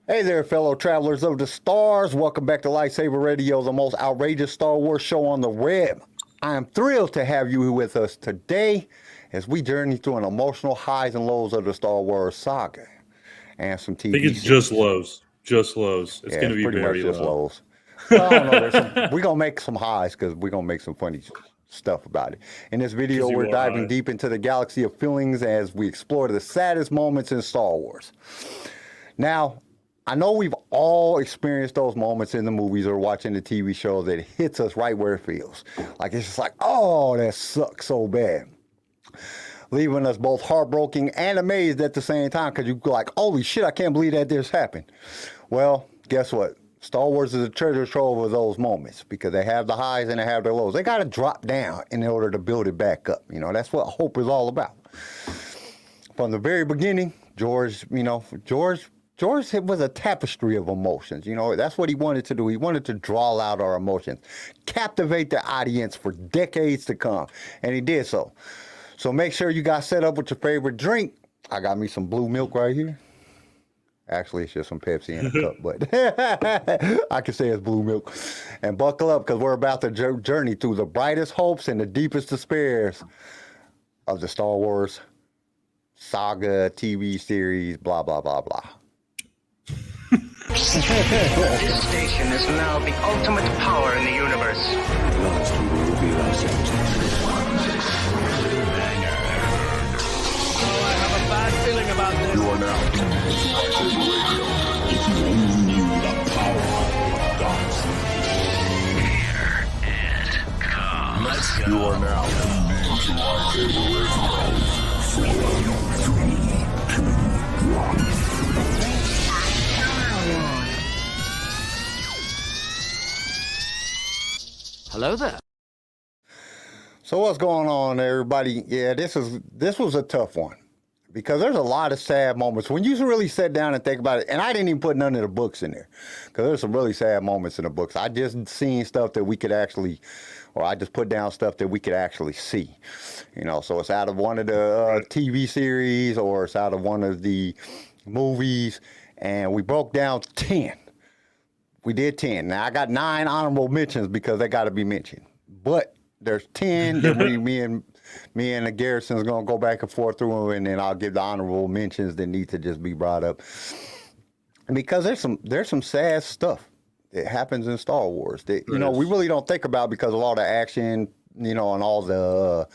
Hey there, fellow travelers of the stars. Welcome back to LightSaber Radio, the most outrageous Star Wars show on the web. I am thrilled to have you with us today as we journey through an emotional highs and lows of the Star Wars saga and some TV I think it's series. just lows. Just lows. It's going to be pretty very much just low. lows. Well, I don't know. We're going to make some highs because we're going to make some funny stuff about it. In this video, we're diving deep into the galaxy of feelings as we explore the saddest moments in Star Wars. Now, I know we've all experienced those moments in the movies or watching the TV show that hits us right where it feels. Like it's just like, oh, that sucks so bad. Leaving us both heartbroken and amazed at the same time because you're like, holy shit, I can't believe that this happened. Well, guess what? Star Wars is a treasure trove of those moments because they have the highs and they have the lows. They got to drop down in order to build it back up. You know, that's what hope is all about. From the very beginning, George was a tapestry of emotions. You know, that's what he wanted to do. He wanted to draw out our emotions, captivate the audience for decades to come. And he did so. So make sure you got set up with your favorite drink. I got me some blue milk right here. Actually, it's just some Pepsi in a cup, but I can say it's blue milk. And buckle up because we're about to journey through the brightest hopes and the deepest despairs of the Star Wars saga, TV series, blah, blah, blah, blah. This station is now the ultimate power in the universe. Last we will reveal ourselves. Oh, I have a bad feeling about this. You are now LightSaber Radio. If you only knew the power of dark. Here it comes. Let's go. You are now tuned in to LightSaber Radio. 4, 3, 2, 1. Hello there. So what's going on, everybody? Yeah, this was a tough one because there's a lot of sad moments when you really sit down and think about it. And I didn't even put none of the books in there because there's some really sad moments in the books. I just seen stuff that we could actually, or I just put down stuff that we could actually see. You know, so it's out of one of the TV series or it's out of one of the movies, and we broke down 10. We did 10. Now, I got 9 honorable mentions because they got to be mentioned. But there's 10 that me and the Garrison's going to go back and forth through, and then I'll give the honorable mentions that need to just be brought up. Because there's some sad stuff that happens in Star Wars that, you know, we really don't think about because of all the action, you know, and all the...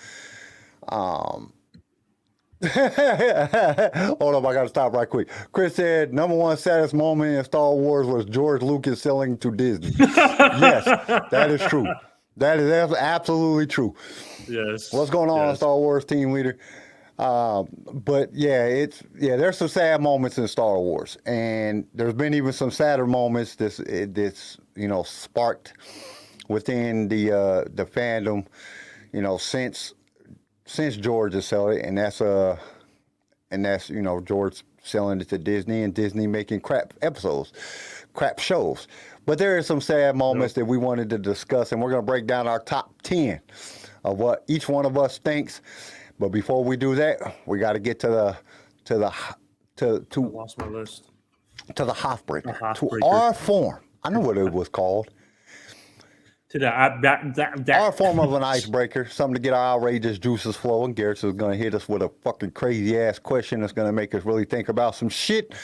Hold up, I gotta stop right quick. Chris said, #1 saddest moment in Star Wars was George Lucas selling to Disney. Yes, that is true. That is absolutely true. Yes. What's going on, Star Wars team leader? But yeah, there's some sad moments in Star Wars, and there's been even some sadder moments this you know sparked within the fandom, you know, since George has sold it, and that's you know George selling it to Disney and Disney making crap shows. But there are some sad moments that we wanted to discuss, and we're going to break down our top 10 of what each one of us thinks. But before we do that, we got to get to I lost my list. To the Heartbreaker, to our form. I know what it was called. To the Our form of an icebreaker, something to get our outrageous juices flowing. Garrett's is going to hit us with a fucking crazy ass question that's going to make us really think about some shit.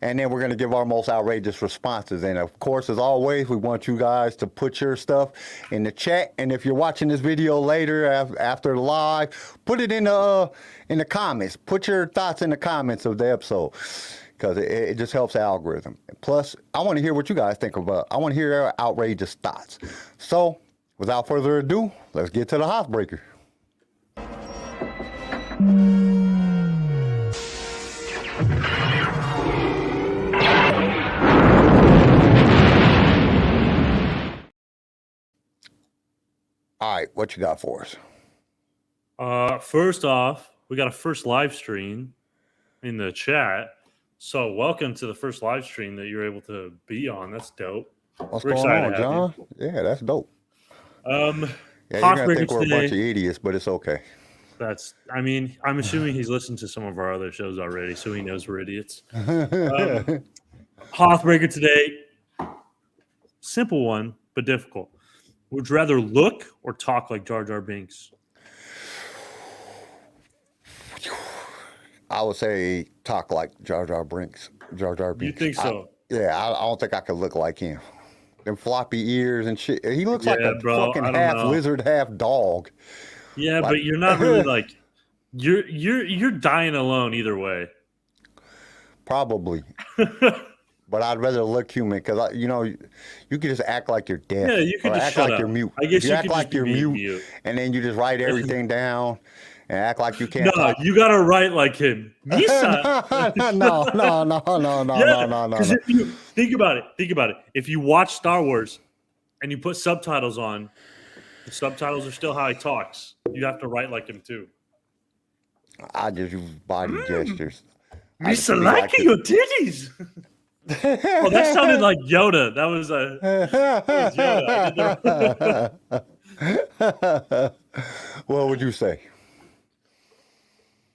And then we're going to give our most outrageous responses. And of course, as always, we want you guys to put your stuff in the chat. And if you're watching this video later after the live, put it in the comments. Put your thoughts in the comments of the episode, because it just helps the algorithm. Plus, I want to hear what you guys think about. I want to hear your outrageous thoughts. So, without further ado, let's get to the Heartbreaker. All right, what you got for us? First off, we got a first live stream in the chat. So welcome to the first live stream that you're able to be on. That's dope. What's going on, John? Yeah, that's dope. Yeah, you're gonna think we're a bunch of idiots, but it's okay. I mean, I'm assuming he's listened to some of our other shows already, so he knows we're idiots. Heartbreaker today. Simple one, but difficult. Would you rather look or talk like Jar Jar Binks? I would say talk like Jar Jar Binks. Jar Jar You Binks. think so? I don't think I could look like him. Them floppy ears and shit. He looks like Yeah, a bro, fucking I don't half know. lizard, half dog. Yeah, Like- but you're not really like you're dying alone either way. Probably. But I'd rather look human because you could just act like you're deaf. Yeah, you could or just act shut like up. you're mute. I guess if you you act could like just you're be mute, and then you just write everything down and act like you can't No, talk. you gotta write like him. Misa. no. Because if you think about it. If you watch Star Wars and you put subtitles on, the subtitles are still how he talks. You have to write like him too. I just use body gestures. I just Misa be like this. your titties. Oh, that sounded like Yoda. That was Yoda. I did What would you say?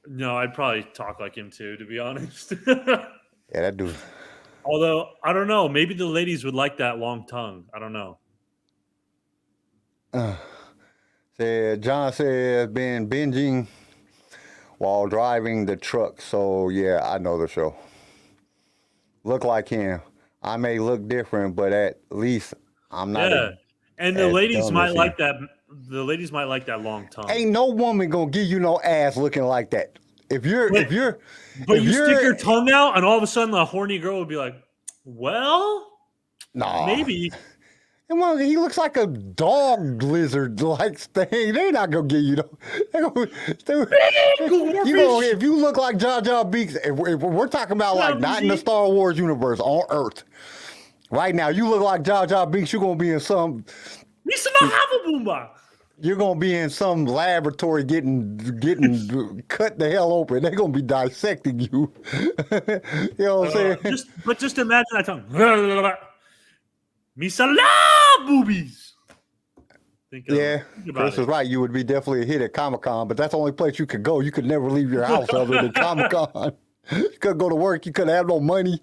No, I'd probably talk like him too, to be honest. Yeah, that dude. Although I don't know, maybe the ladies would like that long tongue. I don't know. John says been binging while driving the truck. So yeah, I know the show. Look like him. I may look different, but at least I'm not. Yeah, and the as ladies dumb might as like that. The ladies might like that long tongue. Ain't no woman gonna give you no ass looking like that. If you're, But if you you're, stick your tongue out, and all of a sudden, the horny girl would be like, "Well, nah, maybe." Well, he looks like a dog lizard like thing. They're not gonna give you no. If you look like Jar Jar Binks, if we're talking about like not in the Star Wars universe on Earth, right now, you look like Jar Jar Binks. You're gonna be in some. You're gonna be in some laboratory getting cut the hell open. They're gonna be dissecting you. You know what I'm saying? Just imagine that tongue. Misala boobies. Yeah, Chris is right. You would be definitely a hit at Comic-Con, but that's the only place you could go. You could never leave your house other than Comic-Con. You couldn't go to work. You couldn't have no money.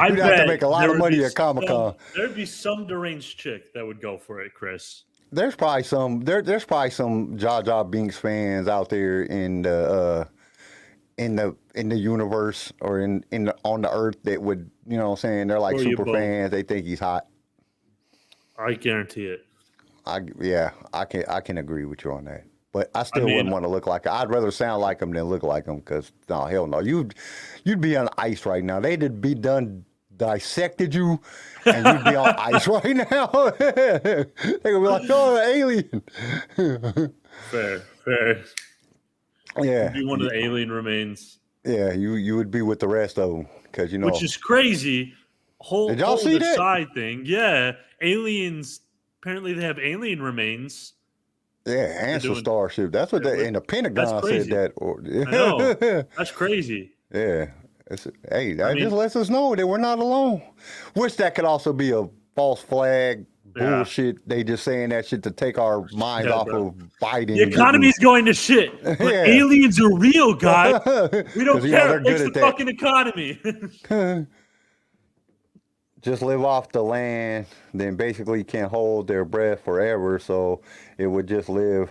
You'd have to make a lot of money at Comic-Con. There'd be some deranged chick that would go for it, Chris. There's probably some. There's probably some Jar Jar Binks fans out there in the universe or on the Earth that would, you know what I'm saying, they're like Or you super both. fans. They think he's hot. I guarantee it. I can agree with you on that. But I still wouldn't want to look like him. I'd rather sound like him than look like him because, no, hell no. You'd be on ice right now. They'd be dissected you and you'd be on ice right now. They're going to be like, oh, an alien. Fair. Yeah. You'd be one of the alien remains. Yeah, you would be with the rest of them because, you know. Which is crazy. Did y'all see that? Side thing. Yeah. Aliens, apparently they have alien remains. Yeah, answer starship. That's what and the Pentagon said that. I know. That's crazy. Yeah. That just lets us know that we're not alone. Which that could also be a false flag bullshit. They just saying that shit to take our minds off of Biden. The economy's going to shit. But aliens are real, guys. We don't care. It's the fucking economy. Just live off the land, then basically can't hold their breath forever. So it would just live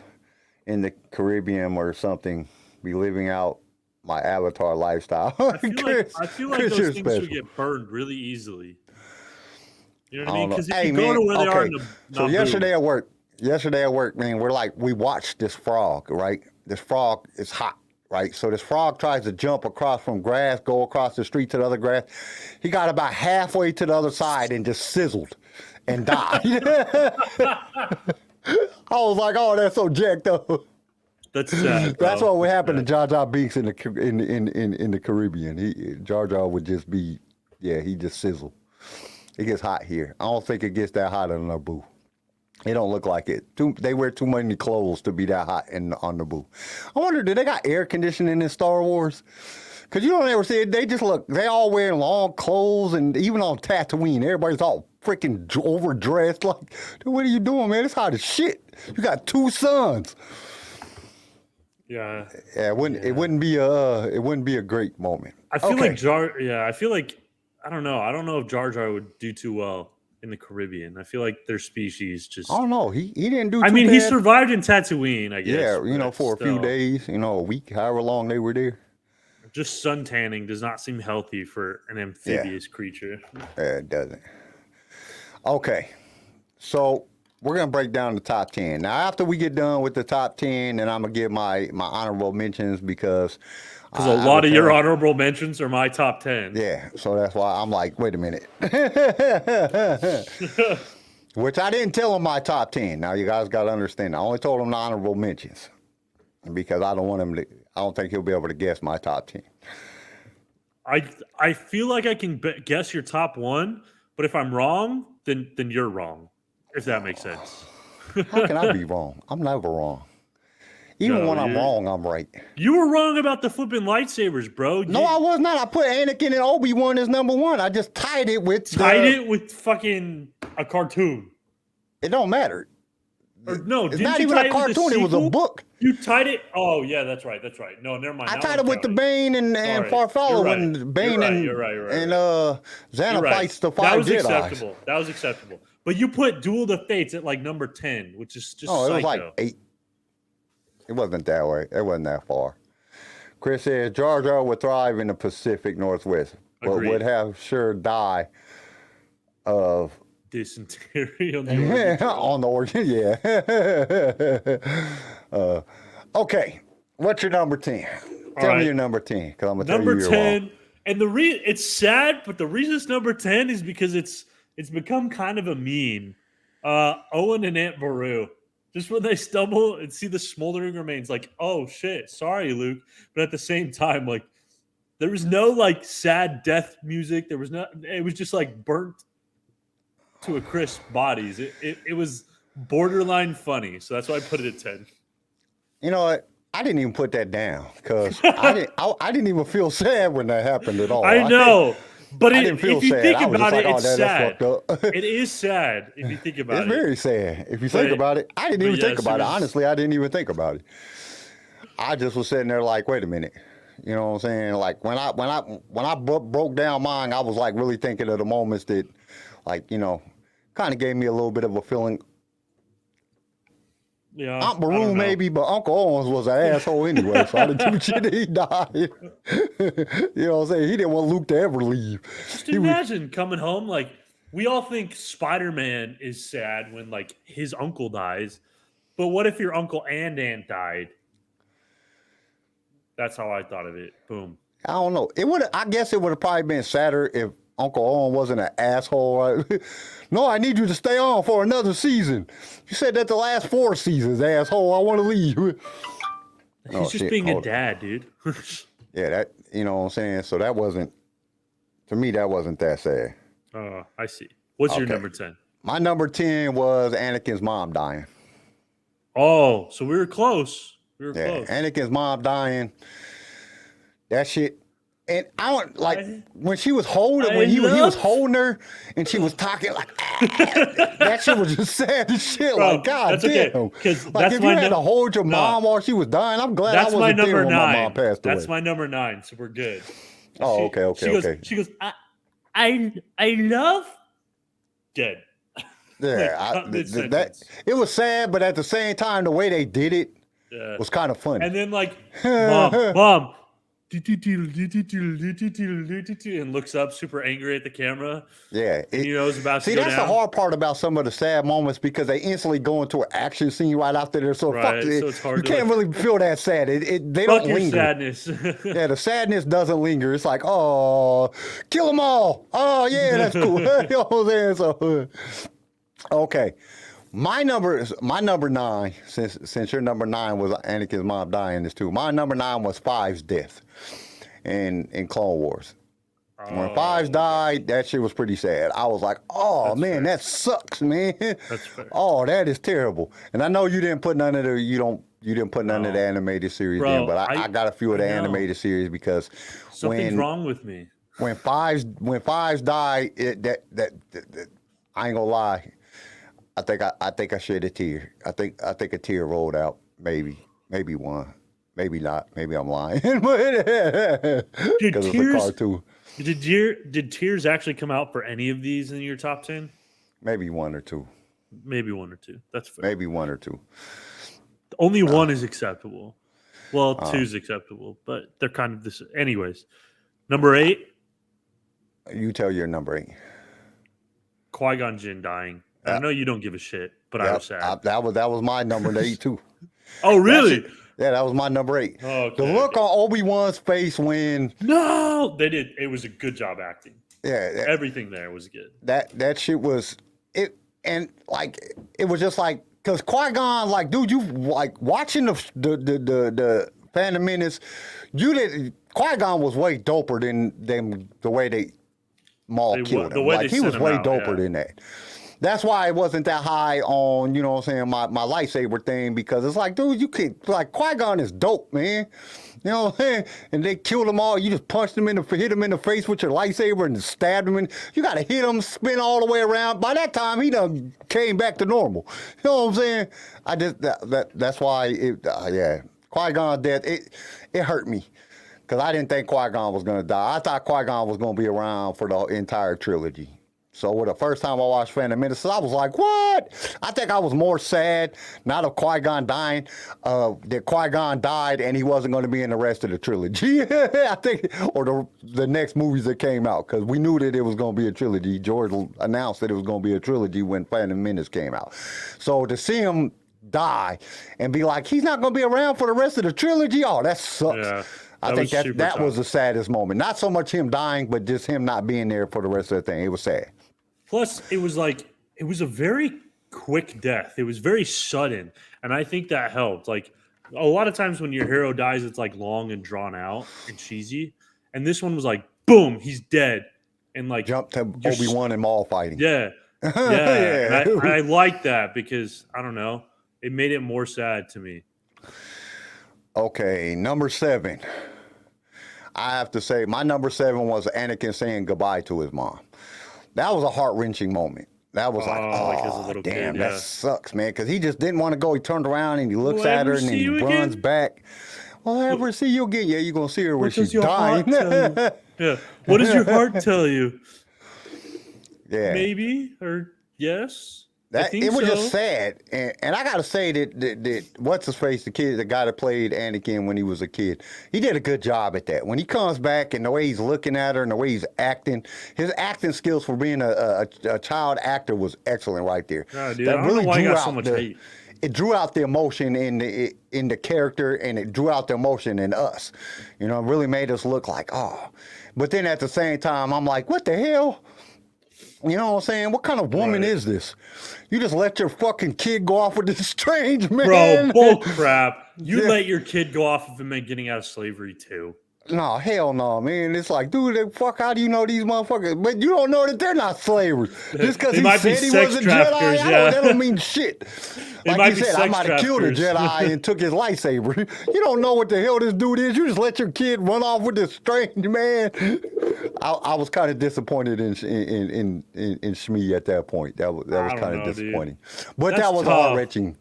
in the Caribbean or something, be living out my avatar lifestyle. I feel like those things would get burned really easily. You know what I mean? Because if you go to where they are in the so yesterday at work, man, we watched this frog, right? This frog is hot, right? So this frog tries to jump across from grass, go across the street to the other grass. He got about halfway to the other side and just sizzled and died. I was like, oh, that's so jacked up. That's sad. That's what would happen to Jar Jar Binks in the Caribbean. Jar Jar would just be, he just sizzle. It gets hot here. I don't think it gets that hot on Naboo. They don't look like it. They wear too many clothes to be that hot on Naboo. I wonder, do they got air conditioning in Star Wars? Because you don't ever see it. They all wearing long clothes, and even on Tatooine, everybody's all freaking overdressed. Like, dude, what are you doing, man? It's hot as shit. You got 2 sons. Yeah. It wouldn't be a great moment. I feel like I don't know. I don't know if Jar Jar would do too well in the Caribbean. I feel like their species just. I don't know. He didn't do. I too mean, he bad. survived in Tatooine, I guess. Yeah, but for a few still, days, a week, however long they were there. just sun tanning does not seem healthy for an amphibious creature. It doesn't. Okay, so we're gonna break down the top 10. Now, after we get done with the top 10, then I'm gonna give my honorable mentions because A lot of your honorable mentions are my top 10. Yeah, so that's why I'm like, wait a minute. Which I didn't tell them my top 10. Now, you guys got to understand. I only told them the honorable mentions because I don't want him to, I don't think he'll be able to guess my top 10. I feel like I can guess your top one, but if I'm wrong, then you're wrong, if that makes sense. How can I be wrong? I'm never wrong. Even when I'm wrong, I'm right. You were wrong about the flipping lightsabers, bro. No, I was not. I put Anakin and Obi-Wan as number one. I just tied it with it with fucking a cartoon. It don't matter. Or no, it's not even a cartoon. It was a book. You tied it. Oh yeah, that's right. No, never mind. I tied it with the Bane and Farfalla when Bane and Xana fights the five Jedi. Acceptable. That was acceptable. But you put Duel of the Fates at like number 10, which is just psycho. It was like 8. It wasn't that way. It wasn't that far. Chris says Jar Jar would thrive in the Pacific Northwest, but would have sure die of dysentery on the organ. Yeah. Okay. What's your number 10? Tell me your number 10, because I'm gonna tell you you're 10. Wrong. And it's sad, but the reason it's number 10 is because it's become kind of a meme. Owen and Aunt Beru. Just when they stumble and see the smoldering remains, like, oh shit, sorry, Luke. But at the same time, like, there was no like sad death music. It was just like burnt to a crisp bodies. It was borderline funny. So that's why I put it at 10. You know what? I didn't even put that down because I didn't even feel sad when that happened at all. I know. But if you think about it, it's sad. It is sad if you think about it. It's very sad if you think about it. I didn't even think about it. Honestly, I didn't even think about it. I just was sitting there like, wait a minute. You know what I'm saying? Like when I broke down mine, I was like really thinking of the moments that, like, kind of gave me a little bit of a feeling. Yeah, Aunt Beru maybe, but Uncle Owens was an asshole anyway, so I didn't do shit. He died. You know what I'm saying? He didn't want Luke to ever leave. Just imagine coming home, like, we all think Spider-Man is sad when, like, his uncle dies, but what if your uncle and aunt died? That's how I thought of it. Boom. I don't know. I guess it would have probably been sadder if Uncle Owen wasn't an asshole. Right? No, I need you to stay on for another season. You said that the last 4 seasons, asshole. I want to leave. He's just being a dad, dude. Yeah, that, you know what I'm saying? So that wasn't, to me, that wasn't that sad. I see. What's your number 10? My number 10 was Anakin's mom dying. Oh, so we were close. Close. Anakin's mom dying. That shit. And I don't like when she was holding, when he was holding her and she was talking like, that shit was just sad as shit. Bro, like, God that's damn. Okay, because like, if you had to hold your mom while she was dying, I'm glad I wasn't there when my mom passed away. That's my number 9, so we're good. Okay. She goes, I love dead. Yeah, it was sad, but at the same time, the way they did it was kind of funny. And then like, mom. And looks up super angry at the camera. Yeah. He knows about to go that's down. The hard part about some of the sad moments because they instantly go into an action scene right after there. So fuck it. So it's hard you can't really feel that sad. They don't linger. Sadness. Yeah, the sadness doesn't linger. It's like, oh, kill them all. Oh, yeah, that's cool. You know what I'm saying? So, okay. My number 9, since your number 9 was Anakin's mom dying, is too. My number 9 was Five's death in Clone Wars. When Fives died, that shit was pretty sad. I was like, oh that's man, fair. That sucks, man. That's fair. Oh, that is terrible. And I know you didn't put none of the you didn't put none of the animated series in, but I got a few of the animated series because something's wrong with me. When Fives died, that I ain't gonna lie. I think I shed a tear. I think a tear rolled out. Maybe one. Maybe not. Maybe I'm lying. Because it's a cartoon. Did tears actually come out for any of these in your top 10? Maybe one or two. Maybe one or two. That's fair. Maybe one or two. Only one is acceptable. Well, two's acceptable, but they're kind of this. Anyways, number 8, You tell your number 8. Qui-Gon Jinn dying. I know you don't give a shit, but I was sad. That was my number 8 too. Oh, really? Yeah, that was my number 8. Oh, okay, the look on Obi-Wan's face when No, they did. It was a good job acting. yeah, Everything there was good. that shit was it, and like it was just like because Qui-Gon, like, dude, you like watching the Phantom Menace, Qui-Gon was way doper than the way they Maul killed him. Like he was way doper than that. That's why it wasn't that high on, you know what I'm saying, my lightsaber thing, because it's like, dude, you can't, like, Qui-Gon is dope, man. You know what I'm saying? And they killed them all. You just punched him hit him in the face with your lightsaber and stabbed him. You got to hit him, spin all the way around. By that time, he done came back to normal. You know what I'm saying? That's why, Qui-Gon's death, it hurt me. Because I didn't think Qui-Gon was going to die. I thought Qui-Gon was going to be around for the entire trilogy. So the first time I watched Phantom Menace, I was like, what? I think I was more sad, not of Qui-Gon dying, that Qui-Gon died and he wasn't going to be in the rest of the trilogy. I think, or the next movies that came out, because we knew that it was going to be a trilogy. George announced that it was going to be a trilogy when Phantom Menace came out. So to see him die and be like, he's not going to be around for the rest of the trilogy, oh, that sucks. Yeah. I think that was the saddest moment. Not so much him dying, but just him not being there for the rest of the thing. It was sad. Plus, it was a very quick death. It was very sudden. And I think that helped. Like, a lot of times when your hero dies, it's like long and drawn out and cheesy. And this one was like, boom, he's dead. And like, jump to Obi-Wan and Maul fighting. Yeah. Yeah. And I like that because, I don't know, it made it more sad to me. Okay, number 7. I have to say, my number 7 was Anakin saying goodbye to his mom. That was a heart-wrenching moment. That was like damn, kid, that sucks, man. Because he just didn't want to go. He turned around and he looks at her and then he runs back. Will I ever see you again? Yeah, you're going to see her when she's dying. Yeah. What does your heart tell you? Yeah. Maybe or yes. It was just sad, and I gotta say that what's his face, the guy that played Anakin when he was a kid, he did a good job at that. When he comes back and the way he's looking at her and the way he's acting, his acting skills for being a child actor was excellent right there. Oh, dude, that really drew out so much hate. It drew out the emotion in the character, and it drew out the emotion in us. You know, it really made us look like, oh. But then at the same time, I'm like, what the hell? You know what I'm saying? What kind of woman is this? You just let your fucking kid go off with this strange man? Bro, bull crap. You let your kid go off of him and getting out of slavery too. No, hell no, man. It's like, dude, how do you know these motherfuckers? But you don't know that they're not slavers. Just because he said he was a Jedi, that don't mean shit. Like you said, I might have killed a Jedi and took his lightsaber. You don't know what the hell this dude is. You just let your kid run off with this strange man. I was kind of disappointed in Shmi at that point. That was kind of disappointing. Dude. But that was heart-wrenching.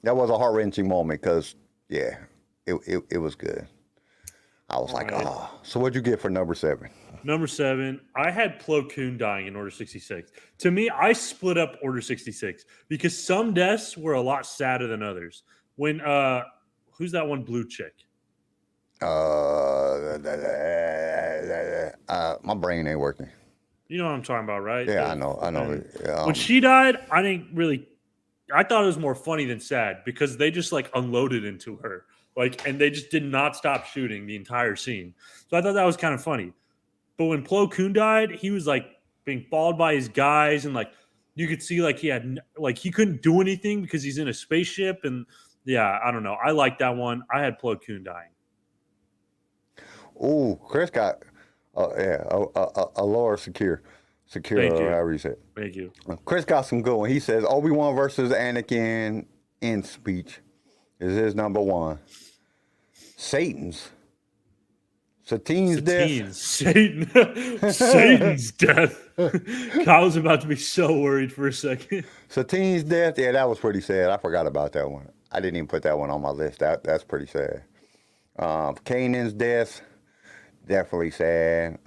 That was a heart-wrenching moment because, yeah, it was good. I was like, oh. So what'd you get for number 7? Number 7, I had Plo Koon dying in Order 66. To me, I split up Order 66 because some deaths were a lot sadder than others. When, who's that one blue chick? My brain ain't working. You know what I'm talking about, right? Yeah, I know. When she died, I thought it was more funny than sad because they just like unloaded into her. And they just did not stop shooting the entire scene. So I thought that was kind of funny. But when Plo Koon died, he was like being followed by his guys, and like you could see like he couldn't do anything because he's in a spaceship. And yeah, I don't know. I like that one. I had Plo Koon dying. Oh, Chris got a lower secure, however you say it. Thank you. Chris got some good one. He says Obi-Wan versus Anakin in speech is his number 1. Satan's death. Satan's death. Kyle's about to be so worried for a second. Satine's death, yeah, that was pretty sad. I forgot about that one. I didn't even put that one on my list. That's pretty sad. Kanan's death, definitely sad.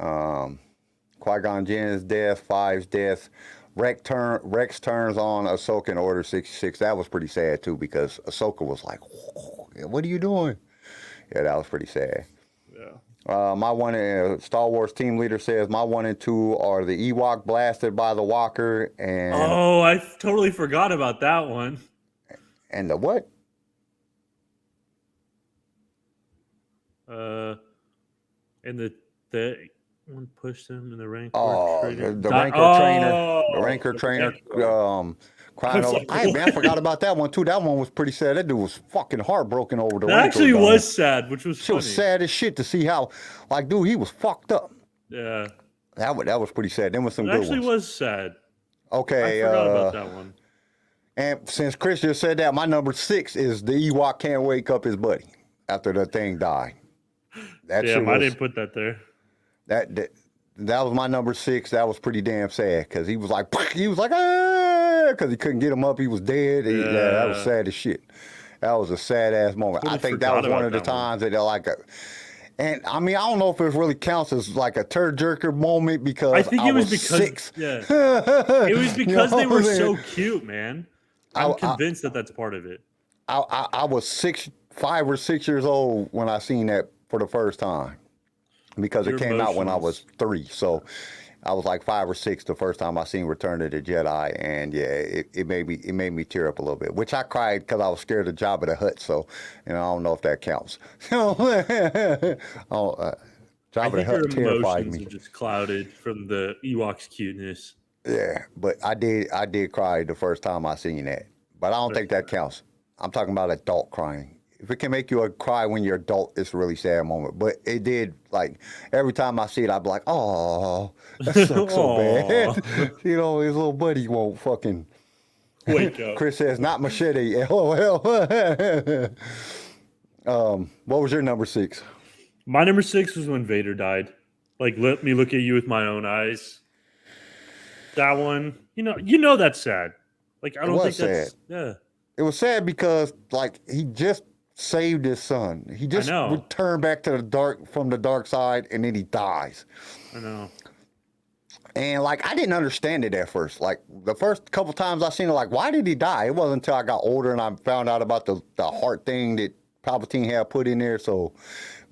Qui-Gon Jinn's death, Five's death. Rex turns on Ahsoka in Order 66. That was pretty sad too because Ahsoka was like, "What are you doing?" Yeah, that was pretty sad. Yeah. My one Star Wars team leader says my 1 and 2 are the Ewok blasted by the Walker and Oh, I totally forgot about that one. the what? And the one pushed him in the rank. Oh, trainer. the Rancor trainer. The Oh, Rancor trainer crying I was over. like, I forgot about that one too. That one was pretty sad. That dude was fucking heartbroken over the that Rancor actually dying. was sad, which was Shit funny. was sad as shit to see how, like, dude, he was fucked up. Yeah, That was pretty sad. Then was some it good actually ones. was sad. Okay, I forgot about that one. and since Chris just said that, my number 6 is the Ewok can't wake up his buddy after the thing died. That shit Damn, I was, didn't put that there. that was my number 6. That was pretty damn sad because he was like ah, because he couldn't get him up. He was dead. Yeah, that was sad as shit. That was a sad ass moment. Totally I think that was forgot one of the about that one. times that they're like and I mean, I don't know if it really counts as like a turd jerker moment because I think it was because 6. yeah, it was because they were so I cute, man. I'm convinced that that's part of it. was 5 or 6 years old when I seen that for the first time because Your it came out when I emotions. was 3. So I was like 5 or 6 the first time I seen Return of the Jedi, and yeah, it made me tear up a little bit, which I cried because I was scared of Jabba the Hutt. So, I don't know if that counts. Jabba I the think your Hutt terrified emotions me. are just clouded from the Ewok's cuteness. Yeah, but I did cry the first time I seen that, but I don't think that counts. I'm talking about adult crying. If it can make you cry when you're adult, it's a really sad moment. But it did, like, every time I see it, I'd be like, oh, that sucks so bad. His little buddy won't fucking Wake up. Chris says, not machete, LOL. What was your number 6? My number 6 was when Vader died. Like, let me look at you with my own eyes. That one, you know that's sad. Like, I don't think that's sad. yeah. It was sad because, like, he just saved his son. He just know. returned back to from the dark side, and then he dies. I know. And, like, I didn't understand it at first. Like, the first couple times I seen it, like, why did he die? It wasn't until I got older and I found out about the heart thing that Palpatine had put in there, so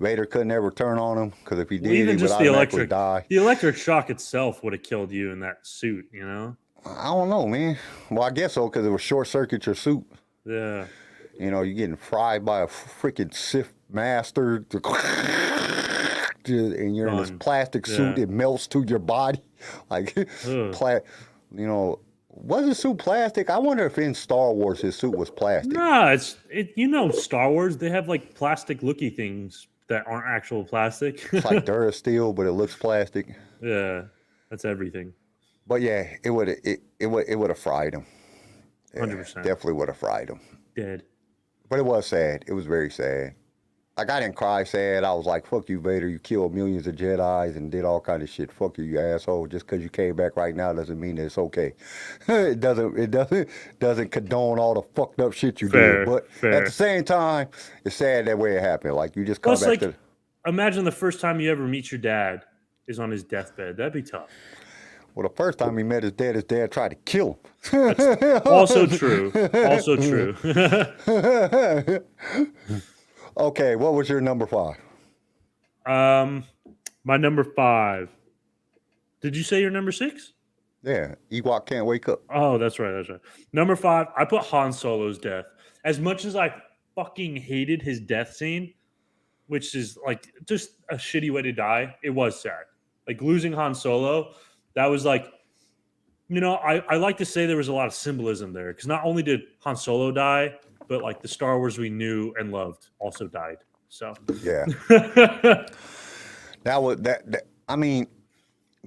Vader couldn't ever turn on him, because if he did, Even he would just the automatically die. the electric shock itself would have killed you in that suit, you know? I don't know, man. Well, I guess so, because it was short-circuit your suit. Yeah. You're getting fried by a freaking Sith master, and you're in this plastic suit. Yeah. It melts to your body, like, was his suit plastic? I wonder if in Star Wars his suit was plastic. Nah, Star Wars, they have like plastic looky things that aren't actual plastic. It's like Durasteel, but it looks plastic. Yeah, that's everything. But yeah, it would have fried him. Yeah, 100%. definitely would have fried him. Dead. But it was sad. It was very sad. Like, I didn't cry sad. I was like, fuck you, Vader. You killed millions of Jedis and did all kind of shit. Fuck you, you asshole. Just because you came back right now doesn't mean that it's okay. It doesn't condone all the fucked up shit you did. But at the same time, it's sad that way it happened. Like, you just come Plus, back to... imagine the first time you ever meet your dad is on his deathbed. That'd be tough. Well, the first time he met his dad tried to kill him. That's also true. Also true. Okay, what was your number 5? My number 5. Did you say your number 6? Yeah, Ewok can't wake up. Oh, that's right. That's right. Number 5, I put Han Solo's death. As much as I fucking hated his death scene, which is like just a shitty way to die, it was sad. Like, losing Han Solo, that was like, I like to say there was a lot of symbolism there, because not only did Han Solo die, but like the Star Wars we knew and loved also died. So yeah, I mean,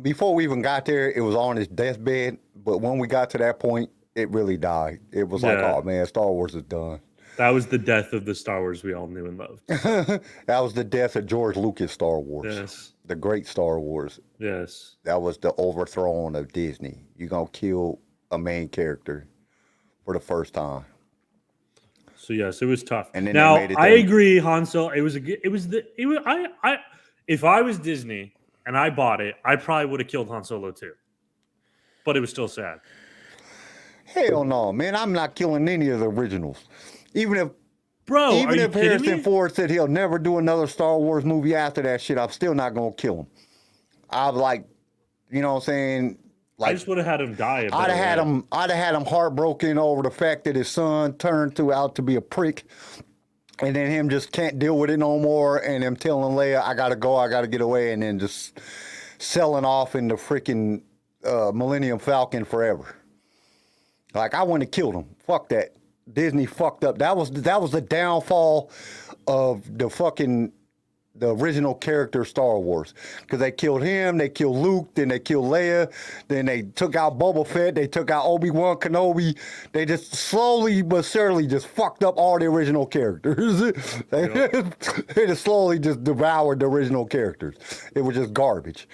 before we even got there, it was on his deathbed. But when we got to that point, it really died. It was like, oh man, Star Wars is done. That was the death of the Star Wars we all knew and loved. That was the death of George Lucas Star Wars. Yes. The great Star Wars. Yes. That was the overthrow of Disney. You're going to kill a main character for the first time. So yes, it was tough. And then now I agree, Han Solo. If I was Disney and I bought it, I probably would have killed Han Solo too. But it was still sad. Hell no, man. I'm not killing any of the originals. Even if Bro, are you kidding Harrison me? Ford said he'll never do another Star Wars movie after that shit, I'm still not gonna kill him. I'm like, you know what I'm saying? Like, I just would have had him die. I'd have had him heartbroken over the fact that his son turned out to be a prick, and then him just can't deal with it no more, and him telling Leia, I gotta go, I gotta get away, and then just selling off in the freaking Millennium Falcon forever. Like, I wouldn't have killed him. Fuck that. Disney fucked up. That was the downfall of the original character Star Wars. Because they killed him, they killed Luke, then they killed Leia, then they took out Boba Fett, they took out Obi-Wan Kenobi. They just slowly but surely just fucked up all the original characters. They just slowly just devoured the original characters. It was just garbage.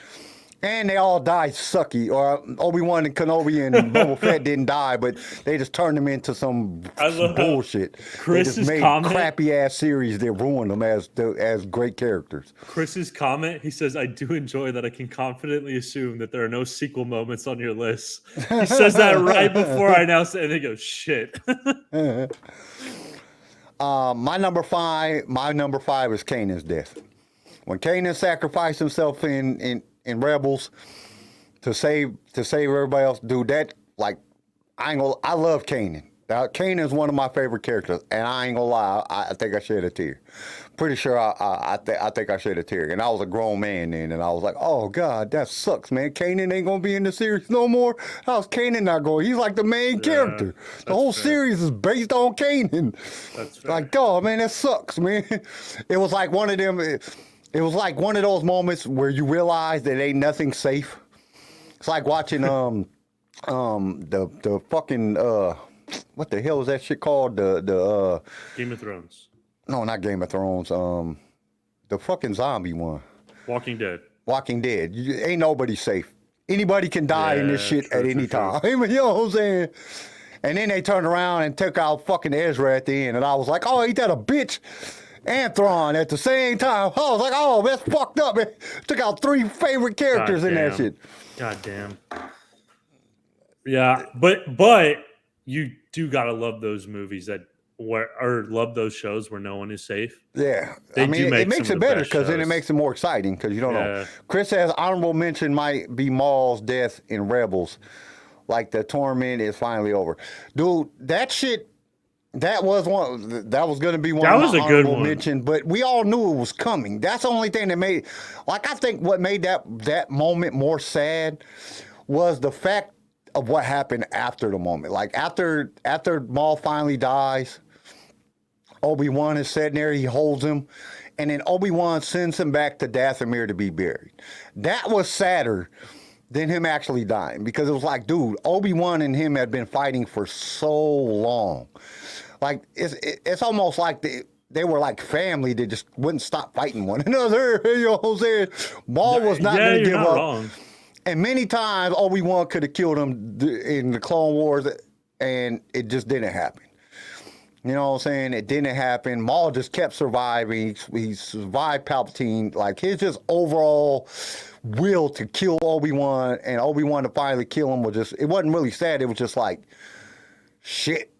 And they all died sucky. Or Obi-Wan and Kenobi and Boba Fett didn't die, but they just turned them into some bullshit. Chris's they just made comment, crappy ass series that ruined them as great characters. Chris's comment, he says, I do enjoy that I can confidently assume that there are no sequel moments on your list. He says that right before I announce it, and they go, shit. My number five is Kanan's death. When Kanan sacrificed himself in Rebels to save everybody else, dude, that, like, I love Kanan. Kanan's one of my favorite characters, and I ain't gonna lie, I think I shed a tear. Pretty sure I think I shed a tear, and I was a grown man then, and I was like, oh god, that sucks, man. Kanan ain't gonna be in the series no more. How's Kanan not going? He's like the main character. The whole series is based on Kanan. That's fair. Like, oh man, that sucks, man. It was like one of them. It was like one of those moments where you realize that ain't nothing safe. It's like watching the fucking what the hell is that shit called? The Game of Thrones. No, not Game of Thrones. The fucking zombie one. Walking Dead. Walking Dead. Ain't nobody safe. Anybody can die in this shit at any time. You know what I'm saying? And then they turned around and took out fucking Ezra at the end, and I was like, oh, ain't that a bitch? And Thrawn at the same time. I was like, oh, that's fucked up, man. Took out 3 favorite characters in that shit. God damn. Yeah, but you do gotta love those movies love those shows where no one is safe. Yeah, They I mean, it makes it better because then it shows. makes it more exciting because you don't know. Chris says honorable mention might be Maul's death in Rebels. Like, the torment is finally over. Dude, that shit. That was going to be one of my honorable mention, but we all knew it was coming. That's the only thing that made, like, I think what made that moment more sad was the fact of what happened after the moment. Like, after Maul finally dies, Obi-Wan is sitting there, he holds him, and then Obi-Wan sends him back to Dathomir to be buried. That was sadder than him actually dying, because it was like, dude, Obi-Wan and him had been fighting for so long. Like, it's almost like they were like family that just wouldn't stop fighting one another. You know what I'm saying? Maul was not going to give up. Wrong. And many times Obi-Wan could have killed him in the Clone Wars, and it just didn't happen. You know what I'm saying? It didn't happen. Maul just kept surviving. He survived Palpatine. Like, his just overall will to kill Obi-Wan and Obi-Wan to finally kill him was just, it wasn't really sad. It was just like, shit.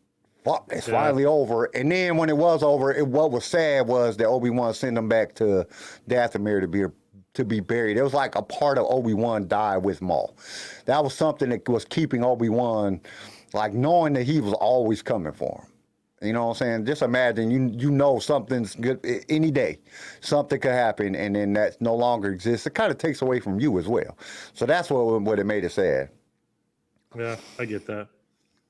Fuck, it's finally over. And then when it was over, what was sad was that Obi-Wan sent him back to Dathomir to be buried. It was like a part of Obi-Wan died with Maul. That was something that was keeping Obi-Wan, like, knowing that he was always coming for him. You know what I'm saying? Just imagine, you know something's good any day. Something could happen, and then that no longer exists. It kind of takes away from you as well. So that's what it made it sad. Yeah, I get that.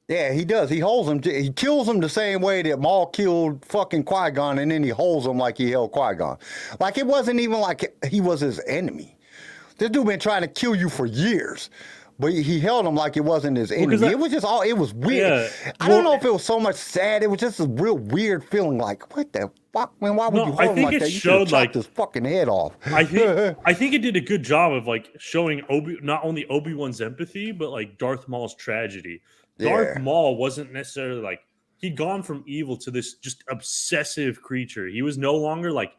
Yeah, he does. He holds him. He kills him the same way that Maul killed fucking Qui-Gon, and then he holds him like he held Qui-Gon. Like, it wasn't even like he was his enemy. This dude been trying to kill you for years, but he held him like it wasn't his enemy. It was just all. It was weird. Yeah. I don't know if it was so much sad. It was just a real weird feeling. Like, what the fuck, man? Why would you hold him like that? You should have chopped his fucking head off. I think it did a good job of, like, showing not only Obi-Wan's empathy, but, like, Darth Maul's tragedy. Darth Maul wasn't necessarily, like, he'd gone from evil to this just obsessive creature. He was no longer, like,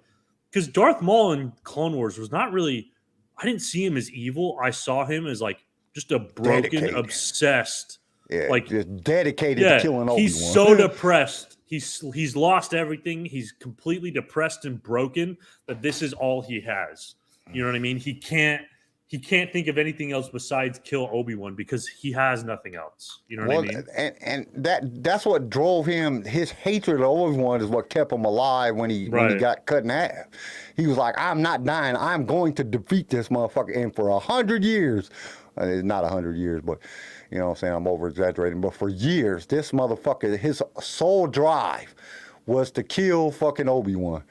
because Darth Maul in Clone Wars was not really I didn't see him as evil. I saw him as like just a broken, Dedicated. obsessed, Yeah, like just dedicated to killing Obi-Wan. he's so depressed. He's lost everything. He's completely depressed and broken that this is all he has. You know what I mean? He can't think of anything else besides kill Obi-Wan because he has nothing else. You know what I mean? And that's what drove him. His hatred of Obi-Wan is what kept him alive when he got cut in half. He was like, I'm not dying. I'm going to defeat this motherfucker. And for 100 years, it's not 100 years, but you know what I'm saying? I'm over exaggerating. But for years, this motherfucker, his sole drive was to kill fucking Obi-Wan.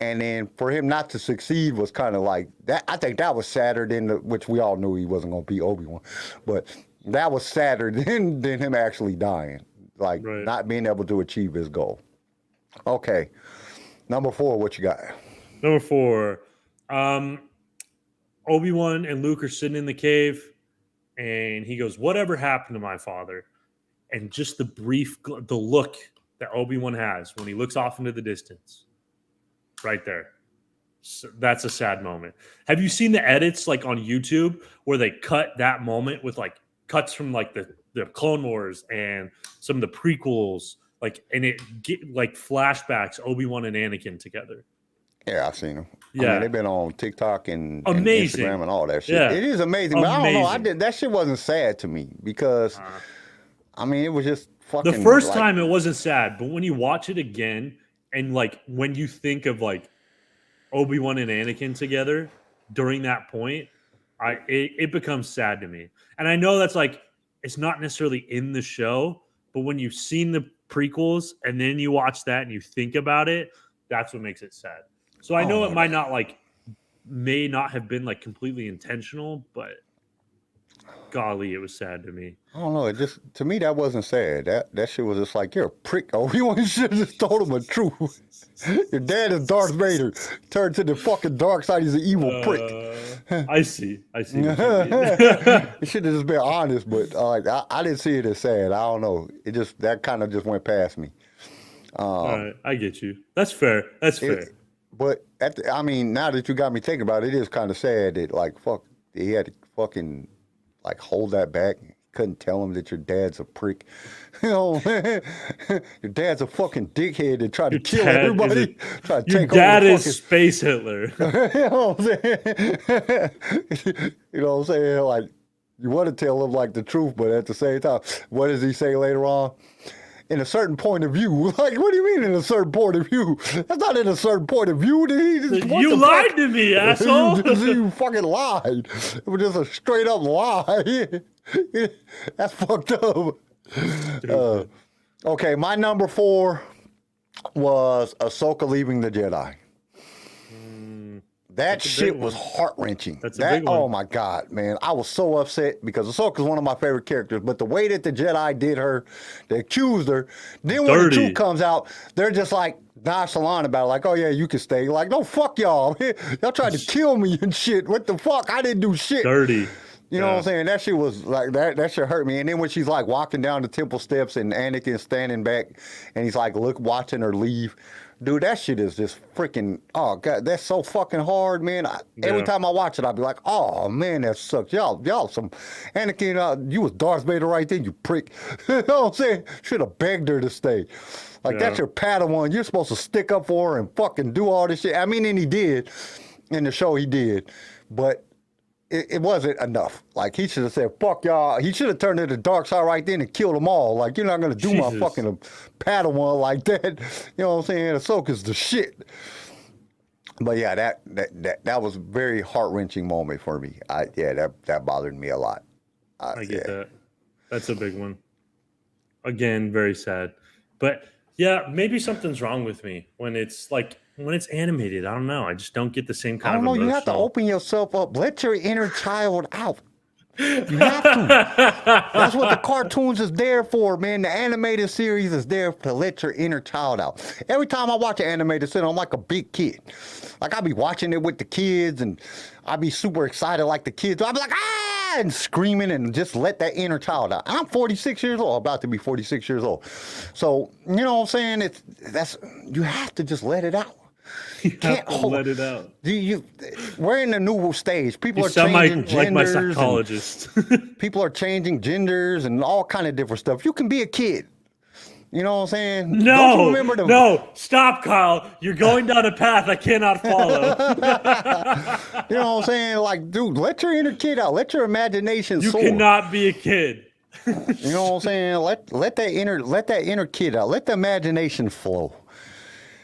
And then for him not to succeed was kind of like that. I think that was sadder than which we all knew he wasn't going to be Obi-Wan, but that was sadder than him actually dying, like not being able to achieve his goal. Okay, number 4, what you got? Number 4, Obi-Wan and Luke are sitting in the cave, and he goes, "Whatever happened to my father?" And just the look that Obi-Wan has when he looks off into the distance. Right there. So that's a sad moment. Have you seen the edits like on YouTube where they cut that moment with like cuts from like the Clone Wars and some of the prequels, like, and it get like flashbacks Obi-Wan and Anakin together? Yeah, I've seen them. Yeah, I mean, they've been on TikTok and amazing. Instagram and all that shit. Yeah. It is amazing, but I don't know. That shit wasn't sad to me because, I mean, it was just fucking. The first time it wasn't sad, but when you watch it again. And like when you think of like Obi-Wan and Anakin together during that point, it becomes sad to me. And I know that's like it's not necessarily in the show, but when you've seen the prequels and then you watch that and you think about it, that's what makes it sad. So I know it may not have been like completely intentional, but golly, it was sad to me. I don't know. It just to me that wasn't sad. That shit was just like you're a prick. Oh, you should have just told him the truth. Your dad is Darth Vader. Turned to the fucking dark side. He's an evil prick. I see. What you should have just been honest, but I didn't see it as sad. I don't know. It just that kind of just went past me. All right, I get you. That's fair. But I mean, now that you got me thinking about it, it is kind of sad that like he had to fucking like hold that back. Couldn't tell him that your dad's a prick. You know, your dad's a fucking dickhead that tried to kill everybody. Try to take over. Your dad is Space Hitler. You know what I'm saying? You know what I'm saying? Like, you want to tell him like the truth, but at the same time, what does he say later on? In a certain point of view. Like, what do you mean in a certain point of view? That's not in a certain point of view. You lied to me, asshole. You fucking lied. It was just a straight up lie. That's fucked up. Okay, my number 4 was Ahsoka leaving the Jedi. That shit was heart-wrenching. That's a big one. Oh my God, man. I was so upset because Ahsoka's one of my favorite characters, but the way that the Jedi did her, they accused her, then when the truth comes out, they're just like nonchalant about it, like, oh yeah, you can stay. Like, no, fuck y'all. Y'all tried to kill me and shit. What the fuck? I didn't do shit. Dirty. You know what I'm saying? That shit was like, that shit hurt me. And then when she's like walking down the temple steps and Anakin's standing back and he's like, watching her leave. Dude, that shit is just freaking, oh, God, that's so fucking hard, man. Every time I watch it, I'll be like, oh, man, that sucks. Y'all some, Anakin, you was Darth Vader right there, you prick. You know what I'm saying? Should have begged her to stay. Like, that's your Padawan. You're supposed to stick up for her and fucking do all this shit. I mean, and he did. In the show, he did. But it wasn't enough. Like, he should have said, fuck y'all. He should have turned to the dark side right then and killed them all. Like, you're not going to do my fucking Padawan like that. You know what I'm saying? Ahsoka's the shit. But yeah, that was a very heart-wrenching moment for me. That bothered me a lot. I get that. That's a big one. Again, very sad. But yeah, maybe something's wrong with me when it's animated. I don't know. I just don't get the same kind of emotional. You have to open yourself up. Let your inner child out. You have to. That's what the cartoons is there for, man. The animated series is there to let your inner child out. Every time I watch an animated series, I'm like a big kid. Like, I be watching it with the kids, and I be super excited like the kids. I be like, ah, and screaming and just let that inner child out. I'm 46 years old, about to be 46 years old. So, you know what I'm saying? You have to just let it out. You have to let it out. We're in a new stage. People You are sound changing like my genders. psychologist. People are changing genders and all kind of different stuff. You can be a kid. You know what I'm saying? Don't you No, remember the, no, stop, Kyle. You're going down a path I cannot follow. You know what I'm saying? Like, dude, let your inner kid out. Let your imagination You soar. cannot be a kid. You know what I'm saying? Let that inner kid out. Let the imagination flow.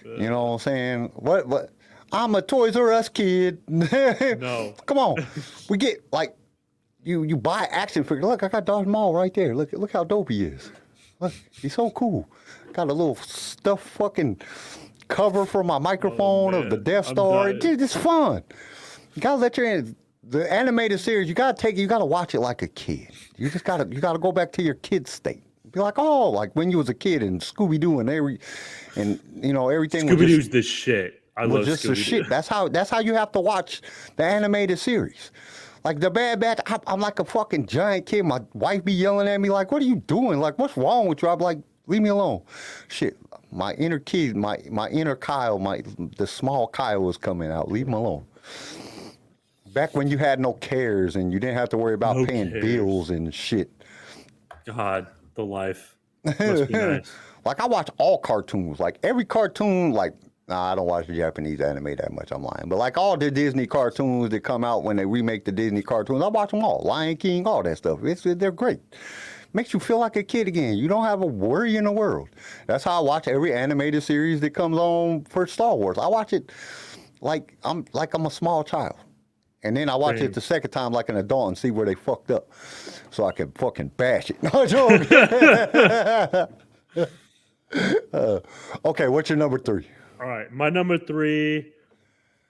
You know what I'm saying? What? I'm a Toys R Us kid. No. Come on. We get like you buy action figure. Look, I got Darth Maul right there. Look how dope he is. Look, he's so cool. Got a little stuffed fucking cover for my microphone of the Death Star. Dude, it's fun. You gotta let the animated series. You gotta watch it like a kid. You gotta go back to your kid state. Be like, oh, like when you was a kid and Scooby Doo and you know everything. Scooby Doo's the shit. I love just Scooby the Doo. shit. That's how you have to watch the animated series. Like the Bad Batch, I'm like a fucking giant kid. My wife be yelling at me like, "What are you doing? Like, what's wrong with you?" I'm like, "Leave me alone." Shit, my inner kid, my inner Kyle, the small Kyle was coming out. Leave him alone. Back when you had no cares and you didn't have to worry about paying bills and shit. God, the life must be nice. Like I watch all cartoons. Like every cartoon, like. Nah, I don't watch the Japanese anime that much. I'm lying. But like all the Disney cartoons that come out when they remake the Disney cartoons, I watch them all. Lion King, all that stuff. They're great. Makes you feel like a kid again. You don't have a worry in the world. That's how I watch every animated series that comes on for Star Wars. I watch it like I'm a small child. And then I watch it the second time like an adult and see where they fucked up. So I can fucking bash it. No joke. Okay, what's your number 3? All right, my number 3,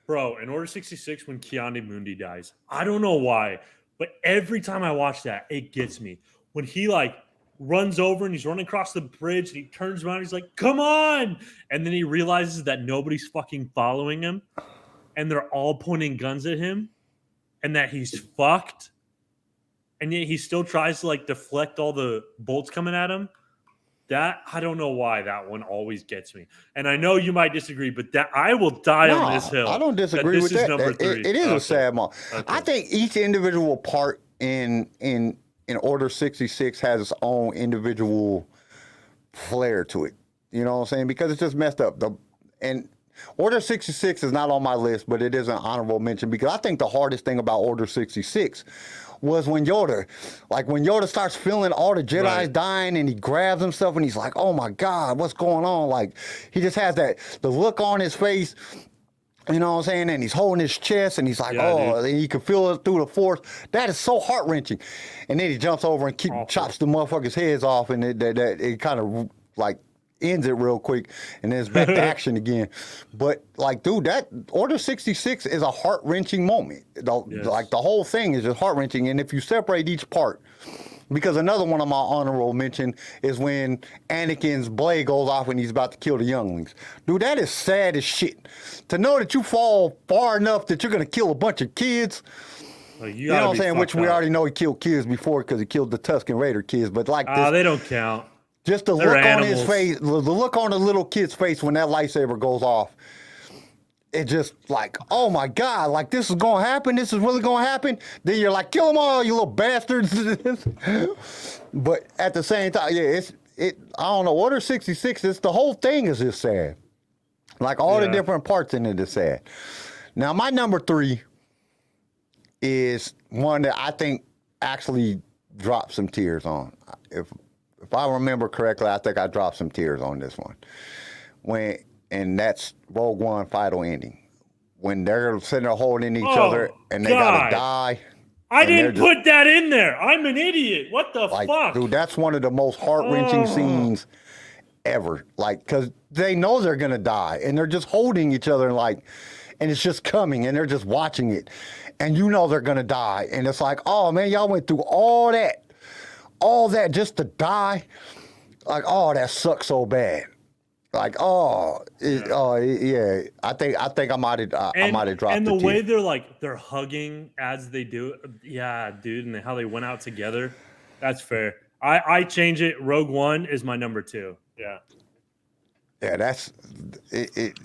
bro. In Order 66, when Keanu Mundi dies, I don't know why, but every time I watch that, it gets me. When he like runs over and he's running across the bridge and he turns around, he's like, "Come on!" And then he realizes that nobody's fucking following him, and they're all pointing guns at him, and that he's fucked, and yet he still tries to like deflect all the bolts coming at him. That I don't know why that one always gets me, and I know you might disagree, but that I will die on this hill. I don't disagree with that. Number 3. It is a sad moment. Okay. I think each individual part in Order 66 has its own individual flair to it. You know what I'm saying? Because it's just messed up. And Order 66 is not on my list, but it is an honorable mention because I think the hardest thing about Order 66 was when Yoda starts feeling all the Jedi's dying and he grabs himself and he's like, oh my God, what's going on? Like, he just has the look on his face, you know what I'm saying? And he's holding his chest and he's like, and you can feel it through the force. That is so heart-wrenching. And then he jumps over and chops the motherfuckers' heads off and it kind of like ends it real quick and then it's back to action again. But like, dude, that Order 66 is a heart-wrenching moment. Like the whole thing is just heart-wrenching. And if you separate each part, because another one of my honorable mention is when Anakin's blade goes off when he's about to kill the younglings. Dude, that is sad as shit. To know that you fall far enough that you're going to kill a bunch of kids. You know what I'm saying? Which we already know he killed kids before because he killed the Tusken Raider kids. But like this, they don't count. Just the look on his face, the look on the little kid's face when that lightsaber goes off, it just like, oh my God, like this is going to happen? This is really going to happen? Then you're like, kill them all, you little bastards. But at the same time, I don't know, Order 66, the whole thing is just sad. Like all the different parts in it is sad. Now, my number 3 is one that I think actually dropped some tears on. If I remember correctly, I think I dropped some tears on this one. And that's Rogue One Final Ending. When they're sitting there holding each other and they gotta die. I didn't put that in there. I'm an idiot. What the fuck? Dude, that's one of the most heart-wrenching scenes ever. Like, because they know they're gonna die and they're just holding each other and it's just coming and they're just watching it. And you know they're gonna die. And it's like, oh man, y'all went through all that just to die. Like, oh, that sucks so bad. Like, I think I might have dropped it. And the way they're hugging as they do it, yeah, dude, and how they went out together, that's fair. I change it. Rogue One is my number 2. Yeah. Yeah, that's it.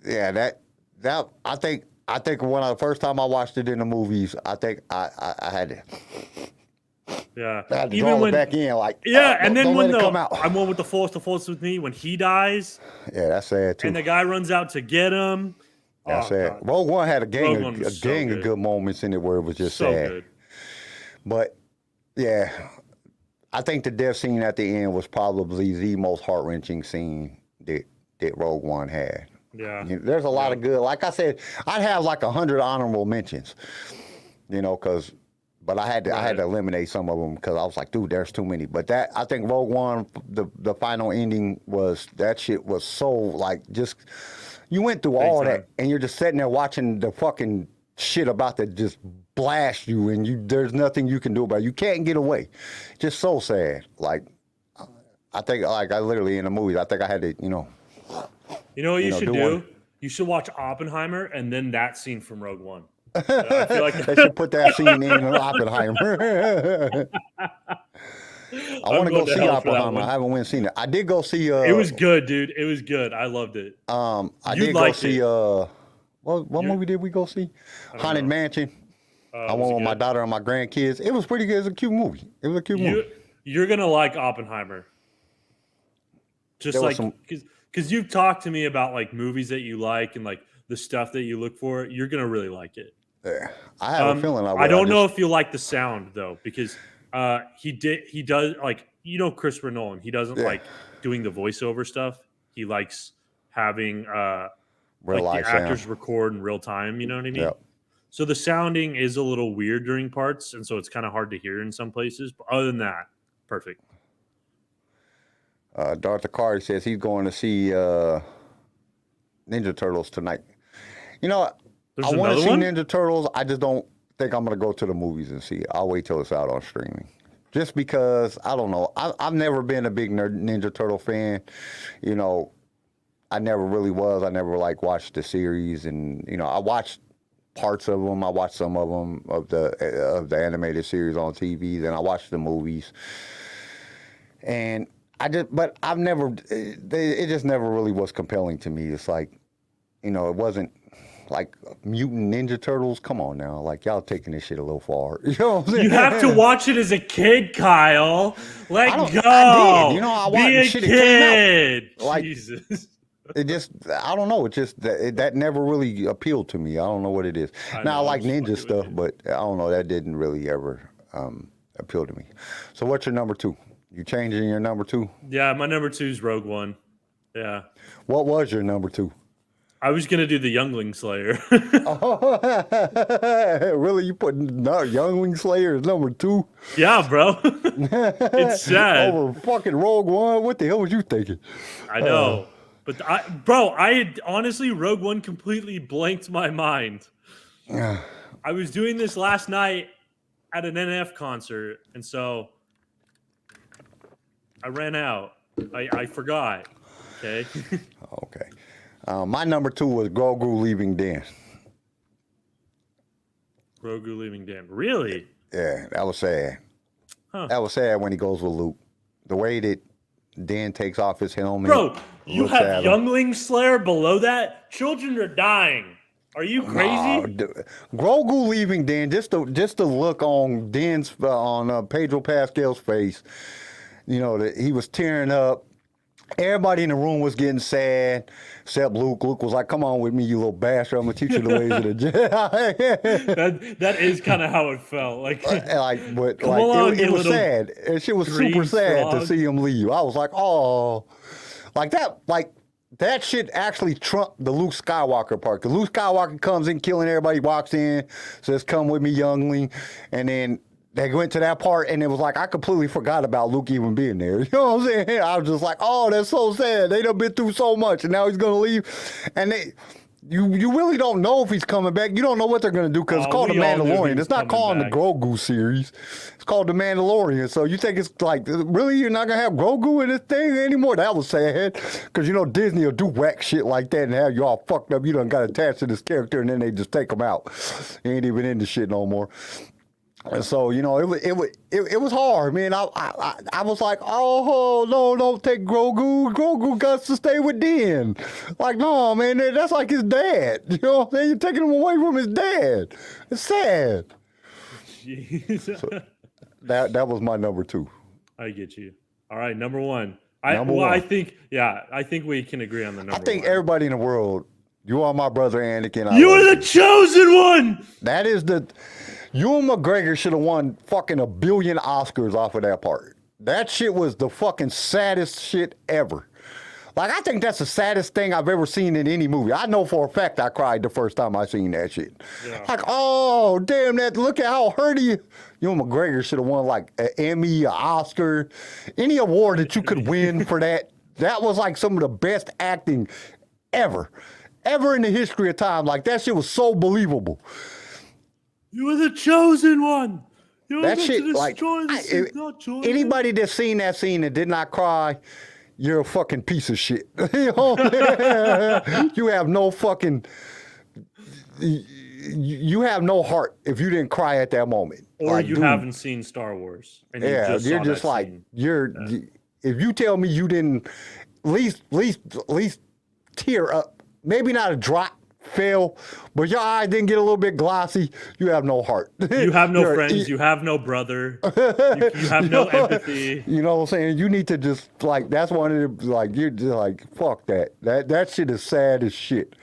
yeah, that I think when the first time I watched it in the movies, I think I had to. Yeah. I had to draw it back in, like and then don't when let it come out. I'm one with the Force with me when he dies, Yeah, that's sad too. and the guy runs out to get him. That's sad. God. Rogue One had a gang Rogue One was of good moments in it where it was just So sad. good. But yeah, I think the death scene at the end was probably the most heart wrenching scene that Rogue One had. Yeah. There's a lot of good. Like I said, I'd have like 100 honorable mentions. But I had to eliminate some of them because I was like, dude, there's too many. But I think Rogue One, the final ending that shit was so like just you went through all that and you're just sitting there watching the fucking shit about to just blast you and there's nothing you can do about it. You can't get away. Just so sad. Like I think I literally in the movies I think I had to You know what you should do? You should watch Oppenheimer and then that scene from Rogue One. I feel like they should put that scene in Oppenheimer. I want to go see Oppenheimer. I haven't went and seen it. I did go see. It was good, dude. It was good. I loved it. I did go see. What movie did we go see? Haunted Mansion. I went with my daughter and my grandkids. It was pretty good. It was a cute movie. It was a cute movie. You're gonna like Oppenheimer. Just like because you've talked to me about like movies that you like and like the stuff that you look for. You're gonna really like it. Yeah, I have a feeling. I don't know if you like the sound though, because he does like Christopher Nolan. He doesn't like doing the voiceover stuff. He likes having real like life the actors sound. record in real time. You know what I mean? Yep. So the sounding is a little weird during parts, and so it's kind of hard to hear in some places. But other than that, perfect. Darth Akari says he's going to see Ninja Turtles tonight. I want to see Ninja Turtles. I just don't think I'm going to go to the movies and see it. I'll wait till it's out on streaming. Just because, I don't know. I've never been a big Ninja Turtle fan. I never really was. I never watched the series, and I watched parts of them. I watched some of them of the animated series on TV. Then I watched the movies, and but I've never. It just never really was compelling to me. It's like, it wasn't like Mutant Ninja Turtles. Come on now, like y'all taking this shit a little far. You know what I'm saying? You have to watch it as a kid, Kyle. Let go. I did. I watched Be a shit kid. That came out. Like, Jesus. It just, I don't know. It just, that never really appealed to me. I don't know what it is. Now, I like ninja stuff, but I don't know. That didn't really ever appeal to me. So what's your number two? You changing your number two? Yeah, my number 2 is Rogue One. Yeah. What was your number 2? I was going to do the Youngling Slayer. Really? You put Youngling Slayer as number 2? Yeah, bro. It's sad. Over fucking Rogue One? What the hell was you thinking? I know. But I had honestly, Rogue One completely blanked my mind. I was doing this last night at an NF concert, and so I ran out. I forgot. Okay. Okay. My number 2 was Grogu leaving Den. Grogu leaving Den. Really? Yeah, that was sad. Huh. That was sad when he goes with Luke. The way that Dan takes off his helmet. Bro, you have Youngling Slayer below that? Children are dying. Are you crazy? Grogu leaving Den, just the look on Den's on Pedro Pascal's face. That he was tearing up. Everybody in the room was getting sad, except Luke. Luke was like, "Come on with me, you little bastard. I'm gonna teach you the ways of the Jedi." that is kind of how it felt. It was sad. And shit was super sad to see him leave. I was like, "Oh, that shit actually trumped the Luke Skywalker part. Because Luke Skywalker comes in, killing everybody, walks in, says, 'Come with me, youngling,' and then." They went to that part, and it was like, I completely forgot about Luke even being there. You know what I'm saying? I was just like, oh, that's so sad. They done been through so much, and now he's going to leave. And you really don't know if he's coming back. You don't know what they're going to do, because it's called The Mandalorian. It's not called the Grogu series. It's called The Mandalorian. So you think it's like, really? You're not going to have Grogu in this thing anymore? That was sad, because, Disney will do whack shit like that and have you all fucked up. You done got attached to this character, and then they just take him out. He ain't even in the shit no more. And so, you know, it was hard, man. I was like, oh no, don't take Grogu. Grogu got to stay with Din. Like, no, man, that's like his dad. You know what I'm saying? You're taking him away from his dad. It's sad. Jeez. So, that was my number 2. I get you. All right, number 1. Number one. I think we can agree on the number 1. I think everybody in the world, you are my brother, Anakin. You are the chosen one. That is Ewan McGregor should have won fucking 1 billion Oscars off of that part. That shit was the fucking saddest shit ever. Like, I think that's the saddest thing I've ever seen in any movie. I know for a fact I cried the first time I seen that shit. Yeah. Like, oh, damn, look at how hurt he. Ewan McGregor should have won like an Emmy, an Oscar, any award that you could win for that. That was like some of the best acting ever in the history of time. Like, that shit was so believable. You were the chosen one. You That shit, like, anybody that's seen that scene and did not cry, you're a fucking piece of shit. You know? You have no fucking, you have no heart if you didn't cry at that moment. Or like, you haven't seen Star Wars. And you're just like, scene. If you tell me you didn't at least tear up, maybe not a drop, fail, but your eyes didn't get a little bit glossy, you have no heart. You have no friends. You have no brother. You have no empathy. You know what I'm saying? You need to just, like, that's one of the, like, you're just like, fuck that. That shit is sad as shit.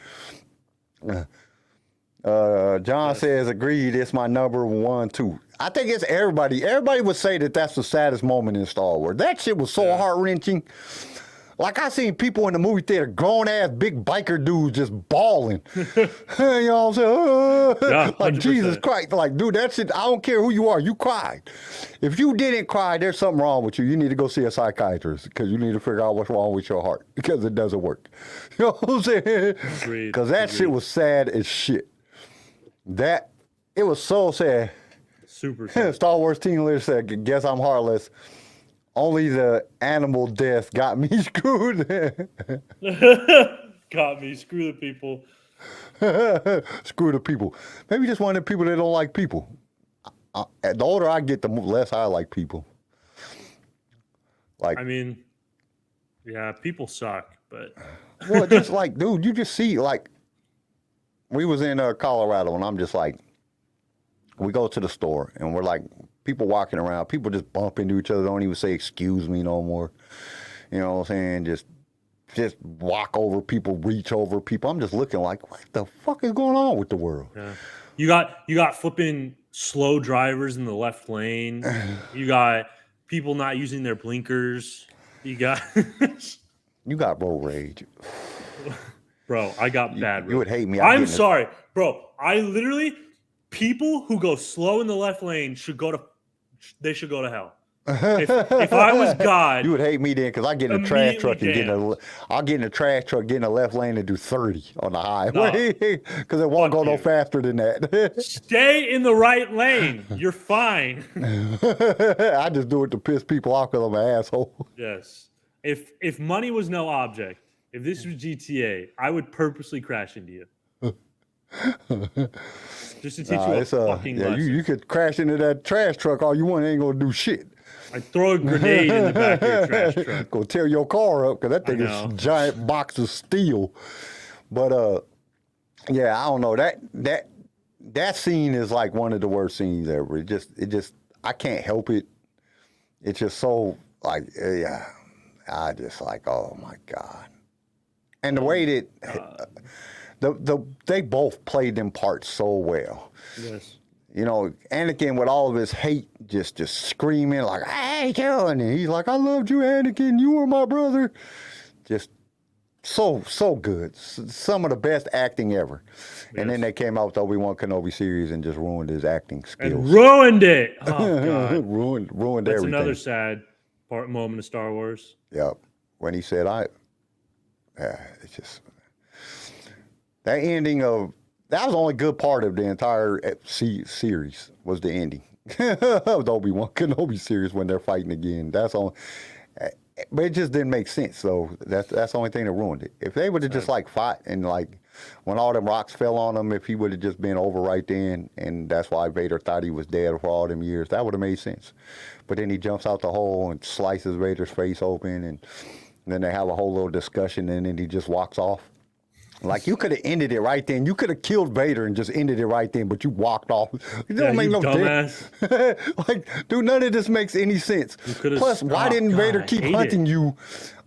John says, agreed, it's my number 1, too. I think it's everybody. Everybody would say that that's the saddest moment in Star Wars. That shit was so heart-wrenching. Like, I seen people in the movie theater, grown-ass big biker dudes just bawling. You know what I'm saying? Yeah, like, Jesus Christ. Like, dude, that shit, I don't care who you are. You cried. If you didn't cry, there's something wrong with you. You need to go see a psychiatrist because you need to figure out what's wrong with your heart because it doesn't work. You know what I'm saying? Because that shit was sad as shit. It was so sad. Super sad. Star Wars Team Leader said, guess I'm heartless. Only the animal death got me screwed. Got me. Screw the people. Screw the people. Maybe just one of the people that don't like people. The older I get, the less I like people. Like, I mean, yeah, people suck, but. Well, just like, dude, you just see, like, we was in Colorado, and I'm just like, we go to the store, and we're like, people walking around, people just bump into each other, don't even say excuse me no more. You know what I'm saying? Just walk over people, reach over people. I'm just looking like, what the fuck is going on with the world? Yeah. You got flipping slow drivers in the left lane. You got people not using their blinkers. You got road rage. Bro, I got bad road. You would hate me. I'm sorry, bro. I literally, people who go slow in the left lane should go to hell. If I was God, you would hate me then because I get in a trash truck and I'll get in a trash truck, get in the left lane and do 30 on the highway because it won't go no faster than that. Stay in the right lane. You're fine. I just do it to piss people off because I'm an asshole. Yes. If money was no object, if this was GTA, I would purposely crash into you. Just to teach you a fucking lesson. You could crash into that trash truck all you want, it ain't gonna do shit. I throw a grenade in the back of your trash truck. Go tear your car up because that thing is a giant box of steel. But yeah, I don't know. That scene is like one of the worst scenes ever. It just I can't help it. It's just so like I just like, oh my God. And the way that they both played them parts so well. Yes. You know, Anakin with all of his hate, just screaming like, "I hate you," and he's like, "I loved you, Anakin. You were my brother." Just so good. Some of the best acting ever. Yes. And then they came out with the Obi-Wan Kenobi series and just ruined his acting skills. And ruined it. Oh God. ruined That's everything. another sad moment of Star Wars. Yep. When he said, it's just that ending of. That was the only good part of the entire series was the ending of the Obi-Wan Kenobi series when they're fighting again. That's all. but it just didn't make sense. So that's the only thing that ruined it. If they would have just like fought and like when all them rocks fell on him, if he would have just been over right then, and that's why Vader thought he was dead for all them years, that would have made sense. But then he jumps out the hole and slices Vader's face open, and then they have a whole little discussion, and then he just walks off. Like, you could have ended it right then. You could have killed Vader and just ended it right then, but you walked off. It don't make no sense. Like, dude, none of this makes any sense. Plus, why didn't Vader keep hunting you?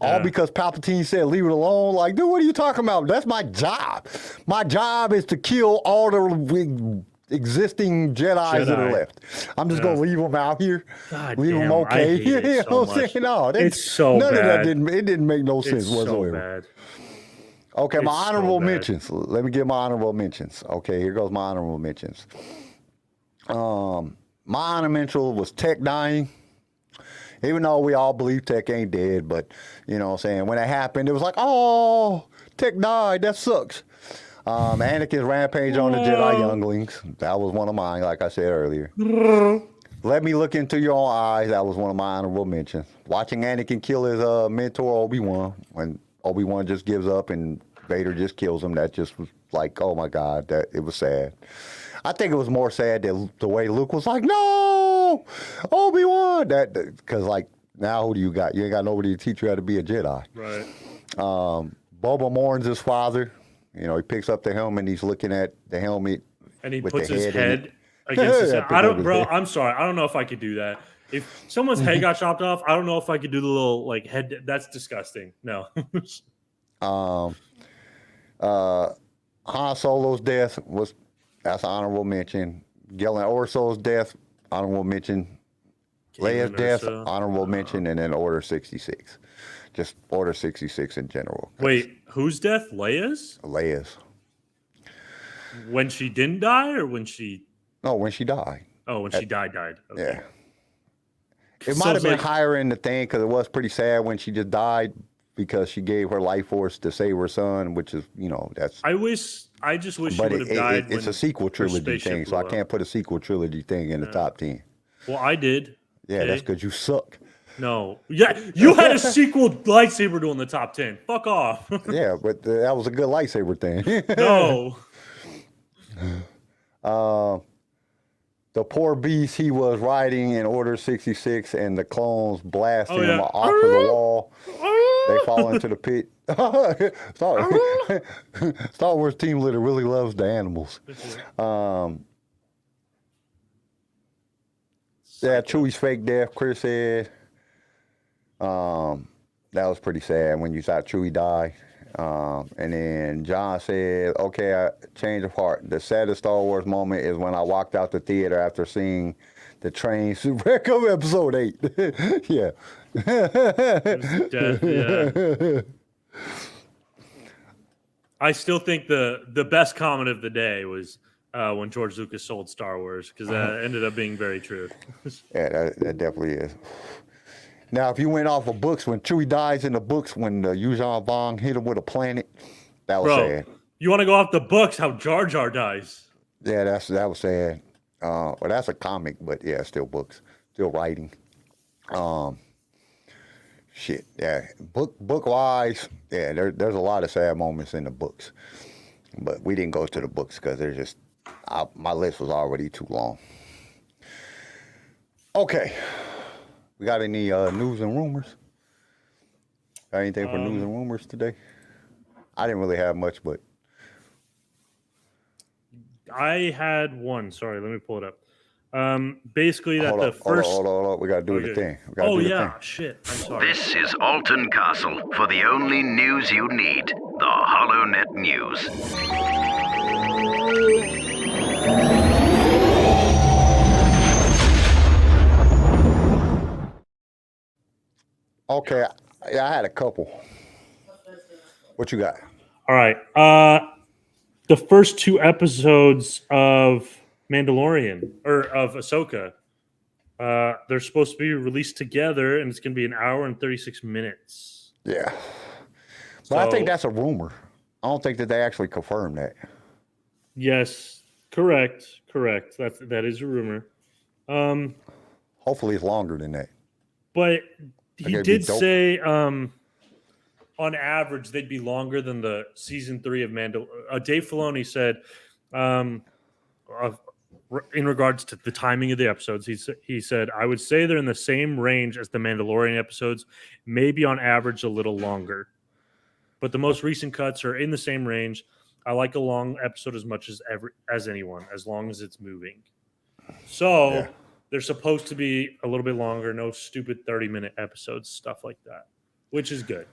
All because Palpatine said, leave it alone. Like, dude, what are you talking about? That's my job. My job is to kill all the existing Jedis that are left. I'm just going to leave them out here. Leave them okay. You know what I'm saying? No, it's so none bad. of that didn't make no sense whatsoever. So bad. Okay, my honorable mentions. Let me give my honorable mentions. Okay, here goes my honorable mentions. My honorable mention was Tech dying. Even though we all believe Tech ain't dead, but, you know what I'm saying, when it happened, it was like, oh, Tech died. That sucks. Anakin's rampage on the Jedi younglings. That was one of mine, like I said earlier. Let me look into your own eyes. That was one of my honorable mentions. Watching Anakin kill his mentor, Obi-Wan, when Obi-Wan just gives up and Vader just kills him. That just was like, oh my God, that it was sad. I think it was more sad that the way Luke was like, no, Obi-Wan. That because like now who do you got? You ain't got nobody to teach you how to be a Jedi. Right. Boba mourns his father. You know, he picks up the helmet and he's looking at the helmet. And he with puts the his head against his head. I'm sorry. I don't know if I could do that. If someone's head got chopped off, I don't know if I could do the little like head. That's disgusting. No. Han Solo's death that's an honorable mention. Galen Orso's death, honorable mention. Leia's death, honorable mention, and then Order 66. Just Order 66 in general. Wait, whose death? Leia's? Leia's. When she didn't die, or when she? No, when she died. Oh, when she died. Okay. Yeah. It might have been higher in the thing because it was pretty sad when she just died because she gave her life force to save her son, which is, you know, that's. I just wish she would have died. It's a sequel trilogy thing, so I can't put a sequel trilogy thing in the top 10. Well, I did. Yeah, that's because you suck. No. Yeah, you had a sequel lightsaber duel in the top 10. Fuck off. Yeah, but that was a good lightsaber thing. No. The poor beast he was riding in Order 66, and the clones blast him off of the wall. They fall into the pit. Star Wars team leader really loves the animals. Yeah, Chewie's fake death, Chris said. That was pretty sad when you saw Chewie die. And then John said, okay, I change of heart. The saddest Star Wars moment is when I walked out the theater after seeing the train wreck of episode 8. Yeah. Yeah. I still think the best comment of the day was when George Lucas sold Star Wars, because that ended up being very true. Yeah, that definitely is. Now, if you went off of books, when Chewie dies in the books, when Yuuzhan Vong hit him with a planet, that was sad. You want to go off the books, how Jar Jar dies. Yeah, that was sad. Well, that's a comic, but yeah, still books, still writing. Shit, yeah. Book wise, yeah, there's a lot of sad moments in the books, but we didn't go to the books because they're just my list was already too long. Okay, we got any news and rumors? Got anything for news and rumors today? I didn't really have much, but I had one. Sorry, let me pull it up. Basically, that hold the up, first. Hold up. We gotta do the thing. Shit. I'm sorry. This is Alton Castle for the only news you need, the HoloNet News. Okay, I had a couple. What you got? All right. The first 2 episodes of Mandalorian, or of Ahsoka, they're supposed to be released together, and it's going to be an hour and 36 minutes. Yeah. But I think that's a rumor. I don't think that they actually confirmed that. Yes, correct. That is a rumor. Hopefully it's longer than that. But did say on average they'd be longer than the season 3 of Mandalorian. Dave Filoni said in regards to the timing of the episodes, he said, I would say they're in the same range as the Mandalorian episodes, maybe on average a little longer. But the most recent cuts are in the same range. I like a long episode as much as anyone, as long as it's moving. So they're supposed to be a little bit longer, no stupid 30-minute episodes, stuff like that, which is good.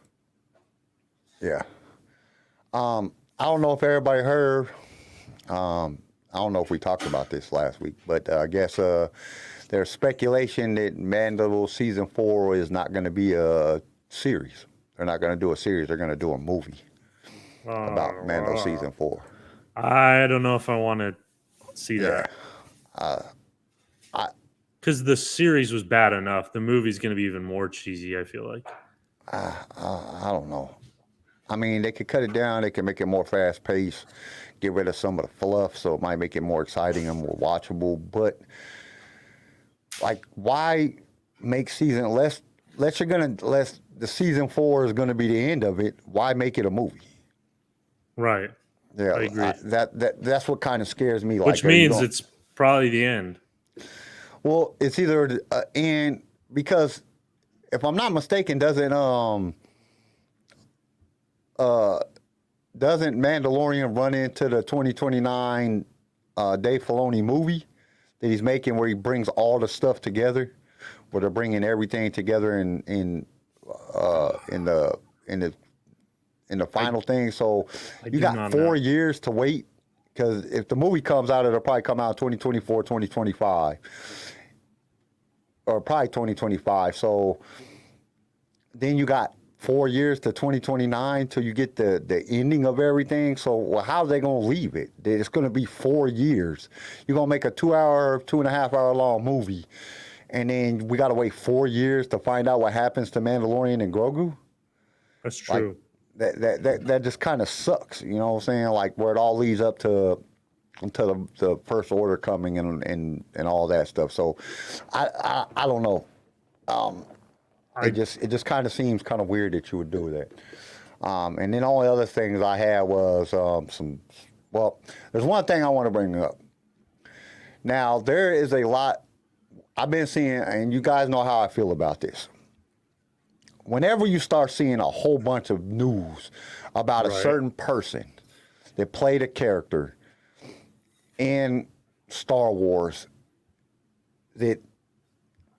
Yeah. I don't know if everybody heard. I don't know if we talked about this last week, but I guess there's speculation that Mandalorian season 4 is not going to be a series. They're not going to do a series. They're going to do a movie about Mando season 4. I don't know if I want to see that. Because the series was bad enough. The movie's going to be even more cheesy, I feel like. I don't know. I mean, they could cut it down. They could make it more fast-paced, get rid of some of the fluff, so it might make it more exciting and more watchable. But, like, why make season unless the season 4 is gonna be the end of it? Why make it a movie? Right. Yeah, I agree. That's what kind of scares me. Which means it's probably the end. Well, it's either end because if I'm not mistaken, doesn't Mandalorian run into the 2029 Dave Filoni movie that he's making where he brings all the stuff together, where they're bringing everything together in the final thing. So you got 4 years to wait, because if the movie comes out, it'll probably come out 2024, 2025, or probably 2025. So then you got 4 years to 2029 till you get the ending of everything. So how are they going to leave it? It's going to be 4 years. You're going to make a 2.5 hour long movie, and then we got to wait 4 years to find out what happens to Mandalorian and Grogu? That's true. Like, that just kind of sucks, you know what I'm saying? Like, where it all leads up to until the First Order coming and all that stuff. So I don't know. It just kind of seems kind of weird that you would do that. And then all the other things I had was there's one thing I want to bring up. Now, there is a lot I've been seeing, and you guys know how I feel about this. Whenever you start seeing a whole bunch of news about a certain person that played a character in Star Wars that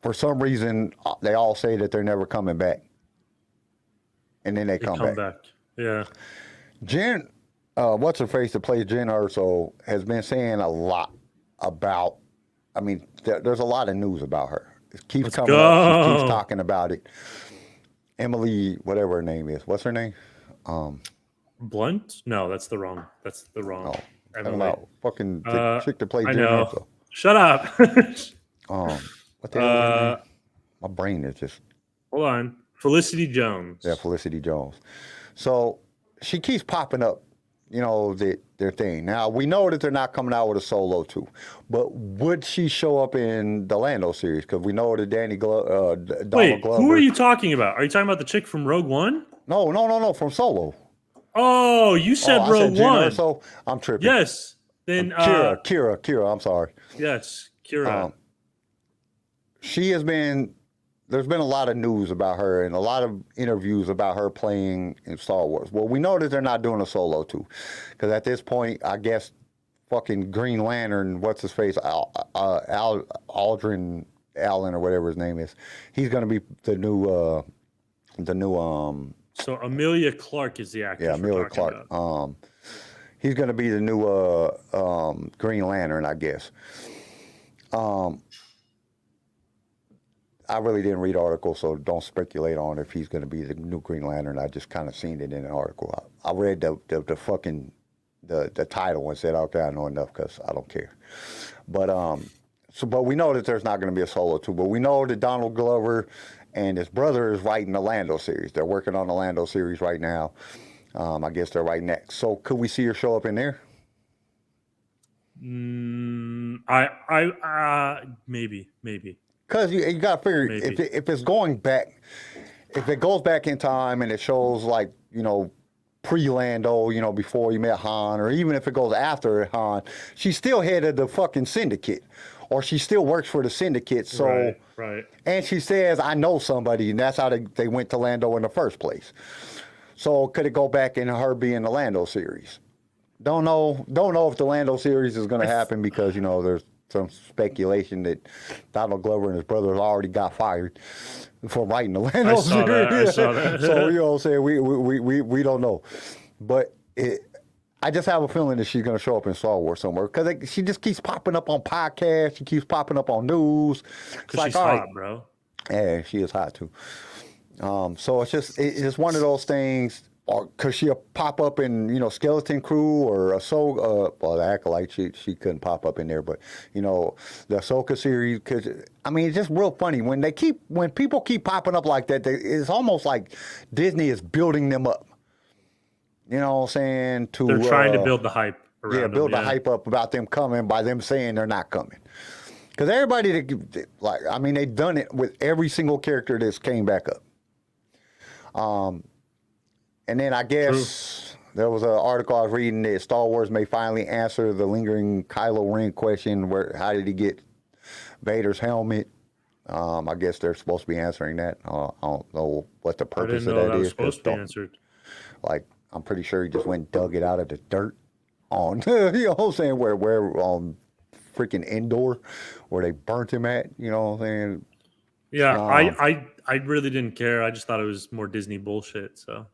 for some reason they all say that they're never coming back, and then they come back. Yeah. Jen, what's her face that plays Jen Erso has been saying a lot about. I mean, there's a lot of news about her. It keeps coming up. She keeps talking about it. Emily, whatever her name is. What's her name? Blunt? No, that's the wrong. Oh, Emily. Fucking the chick that plays Jen Erso. Shut up. What the hell is her name? My brain is just. Hold on. Felicity Jones. Yeah, Felicity Jones. So she keeps popping up, you know, their thing. Now, we know that they're not coming out with a Solo 2, but would she show up in the Lando series? Because we know that Donald Glover. Who are you talking about? Are you talking about the chick from Rogue One? No, from Solo. Oh, you said Rogue One. So I'm tripping. Yes. Then Kira, I'm sorry. Yes, Kira. There's been a lot of news about her and a lot of interviews about her playing in Star Wars. Well, we know that they're not doing a Solo 2, because at this point, I guess fucking Green Lantern, what's his face, Aldrin Allen or whatever his name is, he's going to be the new. So Amelia Clark is the actress. Yeah, Amelia Clark. He's going to be the new Green Lantern, I guess. I really didn't read the article, so don't speculate on if he's going to be the new Green Lantern. I just kind of seen it in an article. I read the fucking the title and said, okay, I know enough because I don't care. But but we know that there's not going to be a Solo 2. But we know that Donald Glover and his brother is writing the Lando series. They're working on the Lando series right now. I guess they're right next. So could we see her show up in there? Maybe. Because you got to figure, Maybe. if it's going back, if it goes back in time and it shows like, pre-Lando, before you met Han, or even if it goes after Han, she's still head of the fucking syndicate, or she still works for the syndicate. So, right. And she says, I know somebody, and that's how they went to Lando in the first place. So could it go back in her being the Lando series? Don't know if the Lando series is going to happen because, there's some speculation that Donald Glover and his brother already got fired for writing the Lando series. I saw that. So, what I'm saying, we don't know. But I just have a feeling that she's going to show up in Star Wars somewhere because she just keeps popping up on podcasts. She keeps popping up on news. Because she's hot, bro. Yeah, she is hot too. So it's one of those things. Or because she'll pop up in, Skeleton Crew or the Acolyte, she couldn't pop up in there, but, the Ahsoka series, because, it's just real funny. When people keep popping up like that, it's almost like Disney is building them up. You know what I'm saying? They're trying to build the hype around them. Build the hype up about them coming by them saying they're not coming. Because everybody, they've done it with every single character that's came back up. And then I guess there was an article I was reading that Star Wars may finally answer the lingering Kylo Ren question: how did he get Vader's helmet? I guess they're supposed to be answering that. I don't know what the purpose of that is. Was supposed to be answered. I'm pretty sure he just went and dug it out of the dirt on, you know what I'm saying, where on freaking Endor, where they burnt him at. You know what I'm saying? Yeah, I really didn't care. I just thought it was more Disney bullshit. So.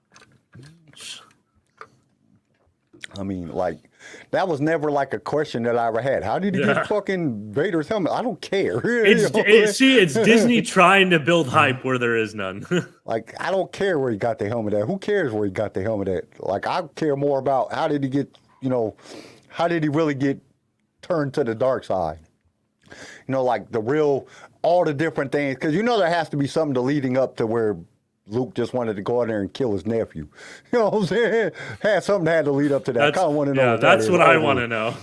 That was never a question that I ever had. How did he get fucking Vader's helmet? I don't care. It's Disney trying to build hype where there is none. I don't care where he got the helmet at. Who cares where he got the helmet at? I care more about how did he get, how did he really get turned to the dark side? All the different things. Because there has to be something leading up to where Luke just wanted to go in there and kill his nephew. You know what I'm saying? Something had to lead up to that. I kind of want to know. Yeah, that's what I want to know.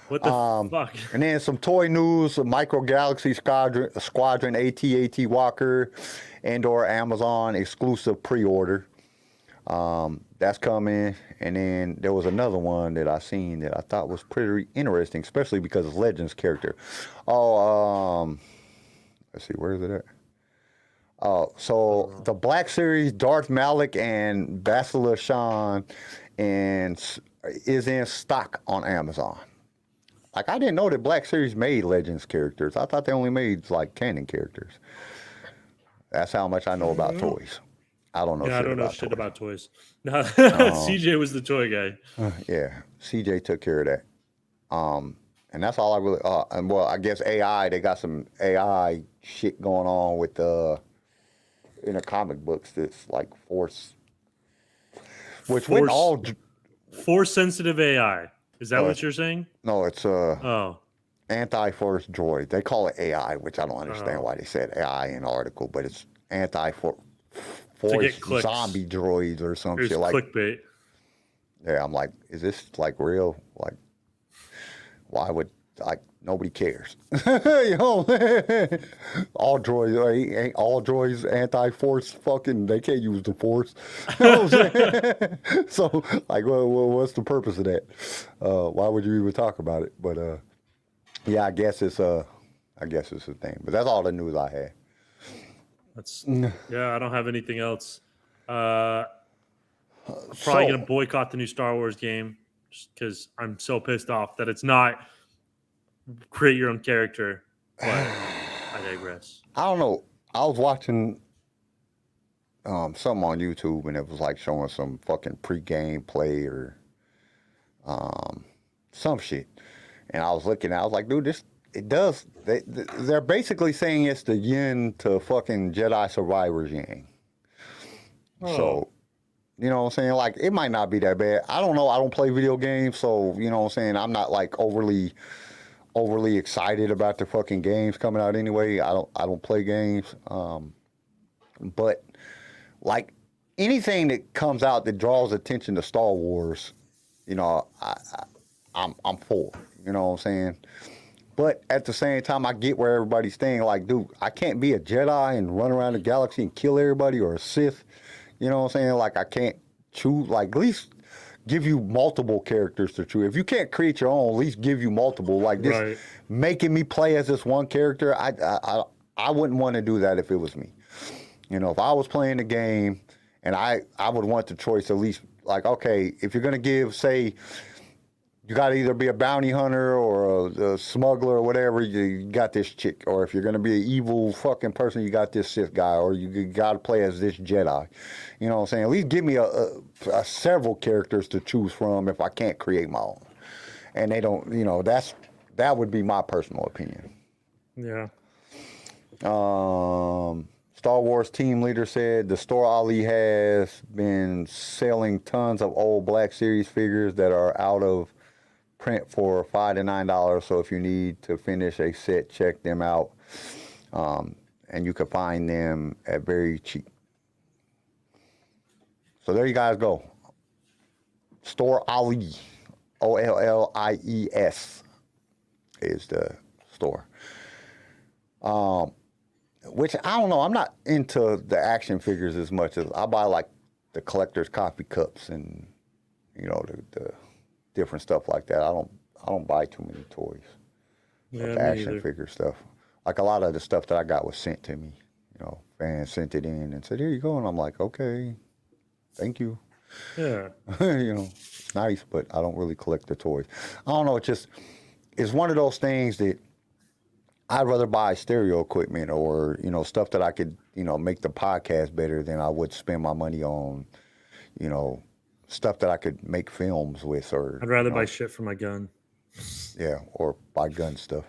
What the fuck? And then some toy news: Micro Galaxy Squadron AT-AT Walker and/or Amazon exclusive pre-order. That's coming. And then there was another one that I seen that I thought was pretty interesting, especially because it's Legends character. Let's see, where is it at? So the Black Series, Darth Malik and Bastila Shan, is in stock on Amazon. I didn't know that Black Series made Legends characters. I thought they only made canon characters. That's how much I know about toys. I don't know. Yeah, I don't know shit about toys. No, CJ was the toy guy. Yeah, CJ took care of that. And that's all I really. And I guess AI. They got some AI shit going on with in the comic books that's Force, went all Force sensitive AI. Is that what you're saying? No, it's anti-Force droid. They call it AI, which I don't understand why they said AI in the article, but it's anti-Force zombie droids or some shit clickbait. Yeah, I'm like, is this real? Why would nobody cares? All droids ain't all droids anti-Force fucking. They can't use the Force. You know what I'm saying? So what's the purpose of that? Why would you even talk about it? But yeah, I guess it's a thing. But that's all the news I had. I don't have anything else. Probably gonna boycott the new Star Wars game just because I'm so pissed off that it's not create your own character. But I digress. I don't know. I was watching something on YouTube and it was showing some fucking pre-game play or some shit. And I was looking, I was like, dude, they're basically saying it's the yin to fucking Jedi Survivor's yang. So, you know what I'm saying? It might not be that bad. I don't know. I don't play video games, so, you know what I'm saying? I'm not, overly excited about the fucking games coming out anyway. I don't play games. But, anything that comes out that draws attention to Star Wars, I'm for. You know what I'm saying? But at the same time, I get where everybody's staying. Like, dude, I can't be a Jedi and run around the galaxy and kill everybody, or a Sith. You know what I'm saying? Like, I can't choose. Like, at least give you multiple characters to choose. If you can't create your own, at least give you multiple. Like this, Right. making me play as this one character, I wouldn't want to do that if it was me. You know, if I was playing the game, and I would want the choice at least. Like, okay, if you're gonna give, say, you got to either be a bounty hunter or a smuggler or whatever, you got this chick. Or if you're going to be an evil fucking person, you got this Sith guy. Or you got to play as this Jedi. You know what I'm saying? At least give me a several characters to choose from if I can't create my own. And they don't, you know, that would be my personal opinion. Yeah. Star Wars team leader said the store Ali has been selling tons of old Black Series figures that are out of print for $5 to $9. So if you need to finish a set, check them out. And you can find them at very cheap. So there you guys go. Store Ali, OLLIES is the store. Which I don't know. I'm not into the action figures as much as I buy like the collector's coffee cups and, you know, the different stuff like that. I don't buy too many toys. Yeah, The action figure stuff. Like a lot of the stuff that I got was sent to me. You know, fans sent it in and said, "Here you go," and I'm like, "Okay, thank you." Yeah. You know, it's nice, but I don't really collect the toys. I don't know. It's one of those things that I'd rather buy stereo equipment or, you know, stuff that I could, you know, make the podcast better than I would spend my money on, you know, stuff that I could make films with. Or I'd rather you know, buy shit for my gun. yeah, or buy gun stuff.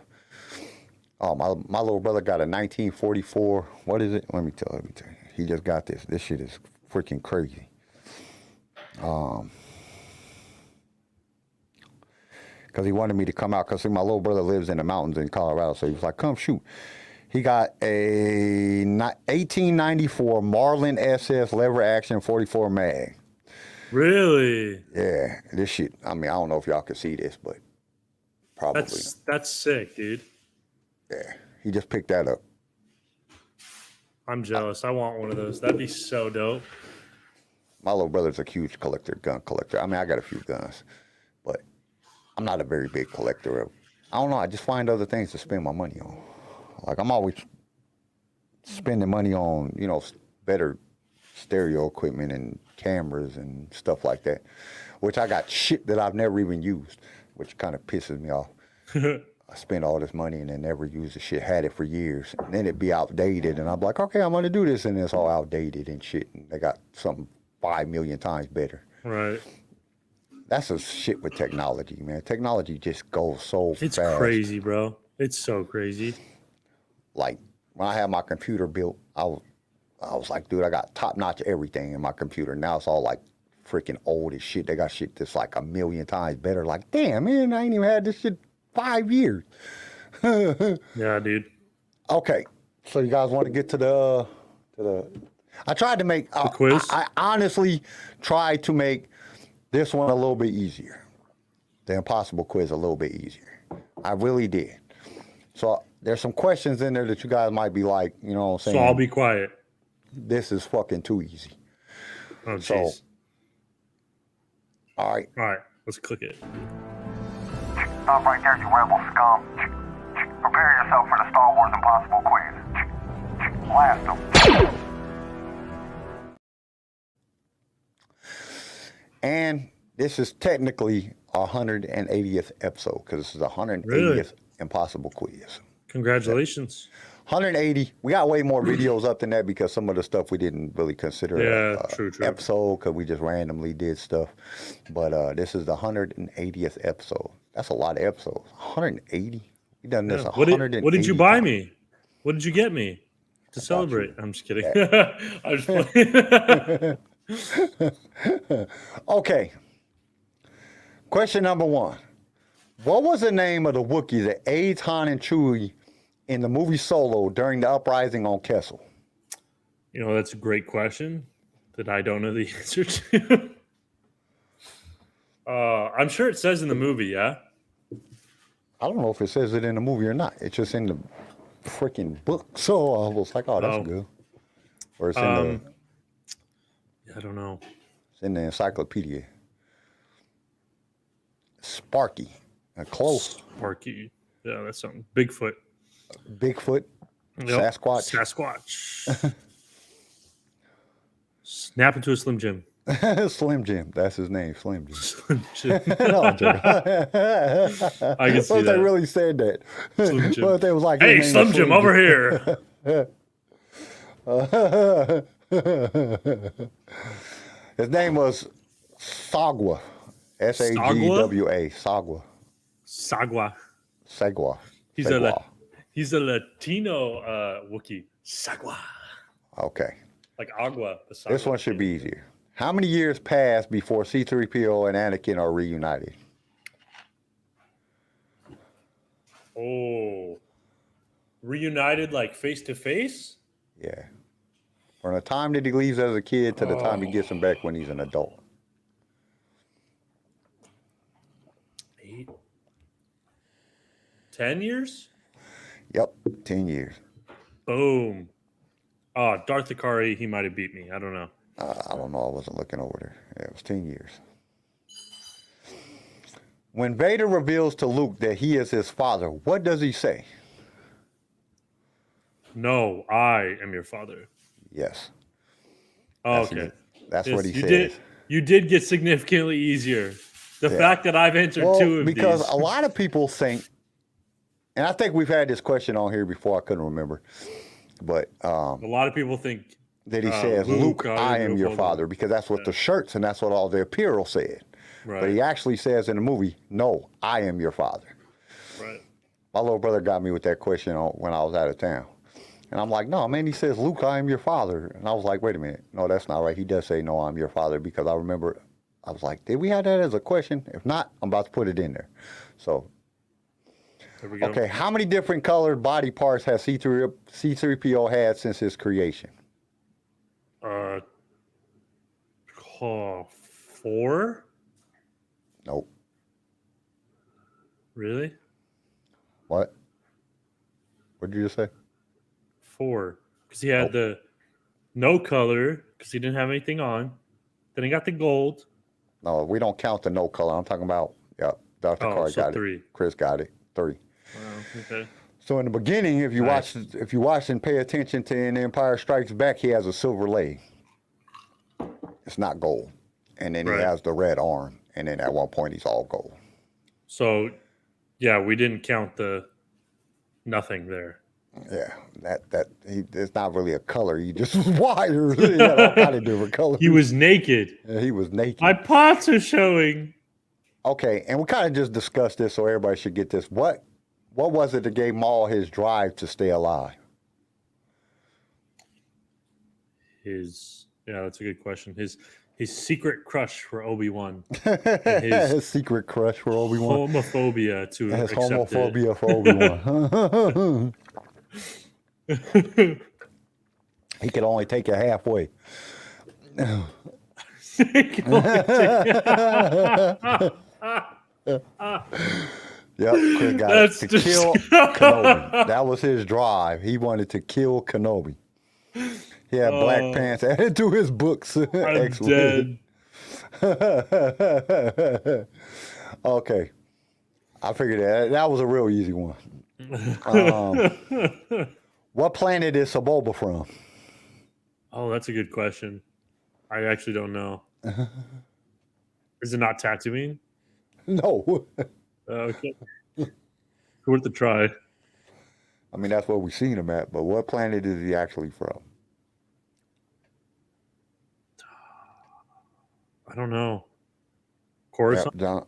Oh, my little brother got a 1944. What is it? Let me tell you. He just got this. This shit is freaking crazy. Because he wanted me to come out. Because my little brother lives in the mountains in Colorado, so he was like, "Come shoot." He got a 1894 Marlin SS lever action 44 mag. Really? Yeah, this shit. I mean, I don't know if y'all can see this, but probably. That's sick, dude. Yeah, he just picked that up. I'm jealous. I want one of those. That'd be so dope. My little brother's a huge gun collector. I mean, I got a few guns, but I'm not a very big collector of. I don't know. I just find other things to spend my money on. Like I'm always spending money on, you know, better stereo equipment and cameras and stuff like that, which I got shit that I've never even used, which kind of pisses me off. I spend all this money and then never use the shit, had it for years. And then it'd be outdated. And I'm like, okay, I'm going to do this. And it's all outdated and shit. And they got something 5 million times better. Right. That's a shit with technology, man. Technology just goes so fast. It's crazy, bro. It's so crazy. Like, when I had my computer built, I was like, dude, I got top-notch everything in my computer. Now it's all, like, freaking old as shit. They got shit that's, like, 1 million times better. Like, damn, man, I ain't even had this shit 5 years. Yeah, dude. Okay, so you guys want to get to the I tried to make the quiz. I honestly tried to make this one a little bit easier. The impossible quiz a little bit easier. I really did. So there's some questions in there that you guys might be like, you know what I'm saying? So I'll be quiet. This is fucking too easy. Oh, jeez. So, all right. All right, let's click it. Stop right there, you rebel scum. Prepare yourself for the Star Wars Impossible quiz. Blast them. And this is technically our 180th episode because this is the 180th Really? Impossible quiz. Congratulations. 180. We got way more videos up than that because some of the stuff we didn't really consider Yeah, true. episode because we just randomly did stuff. But this is the 180th episode. That's a lot of episodes. 180. We done this Yeah. 180. What did you buy me? What did you get me to celebrate? I'm just kidding. I was playing. Okay. Question number 1. What was the name of the Wookiee that aids Han and Chewie in the movie Solo during the uprising on Kessel? You know, that's a great question that I don't know the answer to. I'm sure it says in the movie, yeah? I don't know if it says it in the movie or not. It's just in the freaking book. So I was like, oh, that's good. Or it's in the I don't know. It's in the encyclopedia. Sparky. Close. Sparky. Yeah, that's something. Bigfoot. Bigfoot. Yep. Sasquatch. Sasquatch. Snap into a Slim Jim. Slim Jim. That's his name. Slim Jim. Slim Jim. No, I'm joking. I can see what if that. they really said that? Slim Jim. What if they was like, Hey, his name Slim is Jim, over here. His name was Sagwa. Sagwa. Sagwa. Sagwa. Sagwa. He's a Latino Wookiee. Sagwa. Okay. Like agua. This one should be easier. How many years passed before C-3PO and Anakin are reunited? Oh. Reunited like face to face? Yeah. From the time that he leaves as a kid to the time he gets him back when he's an adult. 8. 10 years? Yep, 10 years. Boom. Oh, Darth Ikari, he might have beat me. I don't know. I don't know. I wasn't looking over there. Yeah, it was 10 years. When Vader reveals to Luke that he is his father, what does he say? No, I am your father. Yes. Oh, okay. That's what he you says. You did get significantly easier. The fact that I've answered 2 of these. Because a lot of people think, and I think we've had this question on here before, I couldn't remember, but a lot of people think that he says, Luke, I am your father, because that's what the shirts and that's what all the apparel said. Right. But he actually says in the movie, no, I am your father. Right. My little brother got me with that question when I was out of town. And I'm like, no, man, he says, Luke, I am your father. And I was like, wait a minute. No, that's not right. He does say, no, I'm your father, because I remember, I was like, did we have that as a question? If not, I'm about to put it in there. So, there we go. Okay, how many different colored body parts has C-3PO had since his creation? 4? Nope. Really? What? What did you just say? 4. Because he had the no color, because he didn't have anything on. Then he got the gold. No, we don't count the no color. I'm talking about, Dr. Carr got 3. it. Chris got it. 3. Wow, okay. So in the beginning, if you watch and pay attention to in Empire Strikes Back, he has a silver leg. It's not gold. And then he has the red arm. And then at one point he's all gold. So, yeah, we didn't count the nothing there. Yeah, it's not really a color. He just was wider. He had all kind of different colors. He was naked. Yeah, he was naked. My parts are showing. Okay, and we kind of just discussed this, so everybody should get this. What was it that gave Maul his drive to stay alive? That's a good question. His secret crush for Obi-Wan. His secret crush for Obi-Wan. Homophobia to His accept homophobia for Obi-Wan. He could only take it halfway. Yep, Chris got it. To kill Kenobi. That was his drive. He wanted to kill Kenobi. He had Black Pants added to his books. I'm dead. Okay. I figured that was a real easy one. What planet is Saboba from? Oh, that's a good question. I actually don't know. Is it not Tatooine? No. Okay. Worth a try. I mean, that's where we've seen him at, but what planet is he actually from? I don't know. Coruscant? Yep,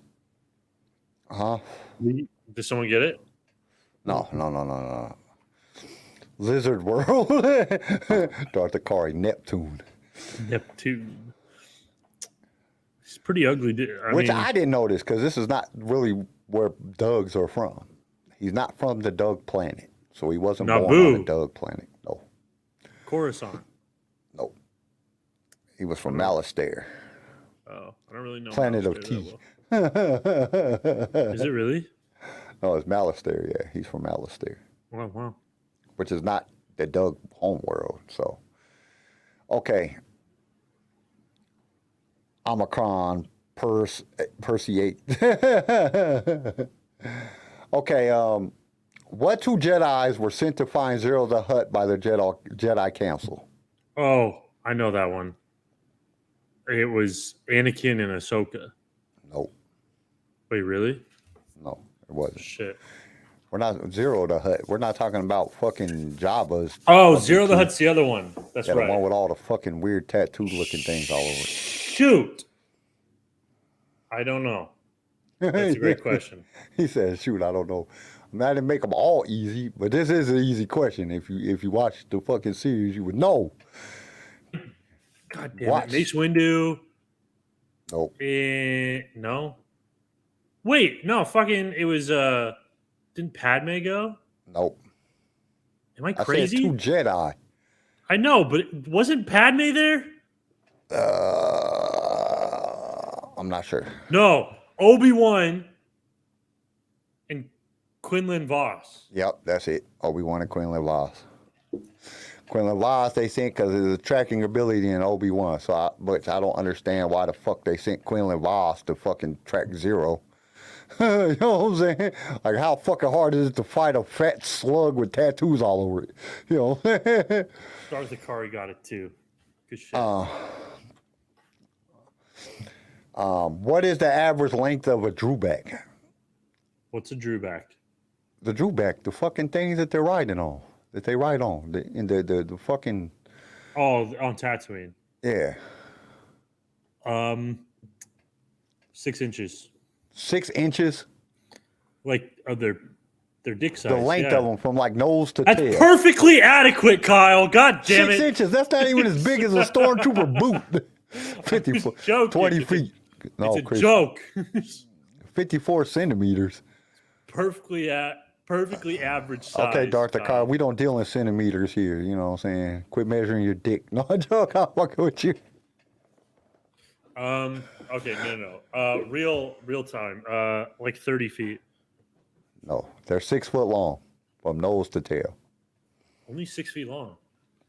huh? Did someone get it? No. Lizard World. Darth Ikari, Neptune. Neptune. He's pretty ugly. I didn't know this because this is not really where Dugs are from. He's not from the Dug planet. So he wasn't born on the Dug planet. No. Coruscant. No. He was from Alistair. Oh, I don't really know. Planet of Tea. Well. Is it really? No, it's Malastare. Yeah, he's from Malastare, Wow. which is not the Doug homeworld. So, okay. Omicron, Percy 8. Okay, what two Jedis were sent to find Zero the Hutt by the Jedi Council? Oh, I know that one. It was Anakin and Ahsoka. Nope. Wait, really? No, it wasn't. Shit. We're not Zero the Hutt. We're not talking about fucking Jabba's. Oh, fucking Zero the two. Hutt's the other one. That's Yeah, right. the one with all the fucking weird tattoo looking things all over it. Shoot. I don't know. That's a great question. He said, "Shoot, I don't know." I mean, I didn't make them all easy, but this is an easy question. If you watch the fucking series, you would know. God damn Watch. it. Mace Windu. Nope. No. Wait, no, fucking it was didn't Padme go? Nope. Am I I crazy? said two Jedi. I know, but wasn't Padme there? I'm not sure. No. Obi-Wan and Quinlan Voss. Yep, that's it. Obi-Wan and Quinlan Voss. Quinlan Voss they sent because of the tracking ability in Obi-Wan. But I don't understand why the fuck they sent Quinlan Voss to fucking track Zero. You know what I'm saying? Like, how fucking hard is it to fight a fat slug with tattoos all over it? You know? Darth Akari got it too. Good shit. What is the average length of a drewback? What's a drewback? The drewback, the fucking things that they're riding on, that they ride on, the fucking, Oh, on Tatooine. yeah. 6 inches. 6 inches, Like their dick size. the length yeah. of them from like nose to That's tail. perfectly adequate, Kyle. God damn 6 it. inches, that's not even as big as a stormtrooper boot. 50 foot, joking. 20 feet. No, It's a Chris, joke. 54 centimeters. perfectly average size. Okay, Darth Kyle. Akar, we don't deal in centimeters here. You know what I'm saying? Quit measuring your dick. No, I joke. I'm fucking with you. Okay, no. Real time. Like 30 feet. No, they're 6 foot long from nose to tail. Only 6 feet long.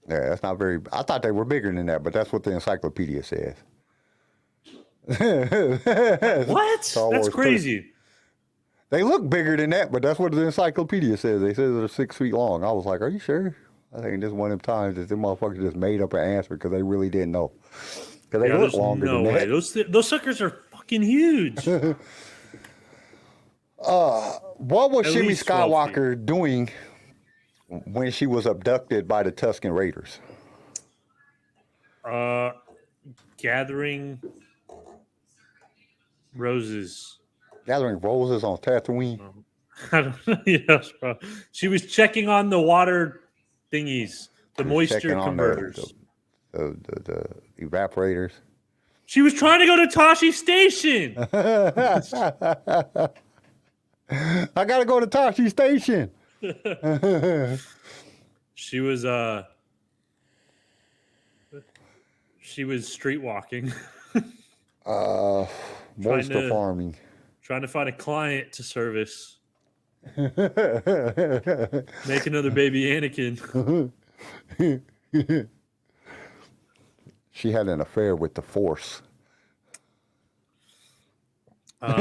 Yeah, that's not very. I thought they were bigger than that, but that's what the encyclopedia says. What? Star That's Wars crazy. They look bigger than that, but that's what the encyclopedia says. They said they're 6 feet long. I was like, are you sure? I think this is one of them times that them motherfuckers just made up an answer because they really didn't know. Because they look there's longer no than way. that. Those suckers are fucking huge. What was At Shimmy least 12 Skywalker doing when she was abducted by the Tusken Raiders? Gathering roses. Gathering roses on Tatooine. I don't know. Yes, bro. She was checking on the water thingies, the moisture Checking on converters. the evaporators. She was trying to go to Tashi Station. I gotta go to Tashi Station. She was street walking, Moisture farming. trying to find a client to service. Make another baby Anakin. She had an affair with the Force.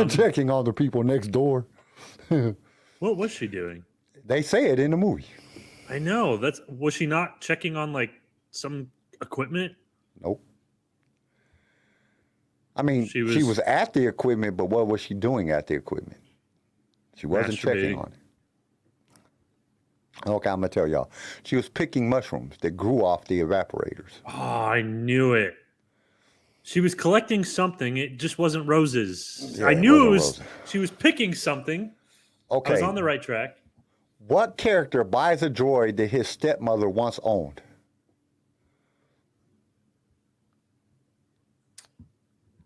Checking on the people next door. What was she doing? They say it in the movie. I know. Was she not checking on like some equipment? Nope. I mean, she She was- was at the equipment, but what was she doing at the equipment? She wasn't checking Masturbating. on it. Okay, I'm gonna tell y'all. She was picking mushrooms that grew off the evaporators. Oh, I knew it. She was collecting something. It just wasn't roses. Yeah, I it knew it wasn't was. roses. She was picking something. I Okay. was on the right track. What character buys a droid that his stepmother once owned?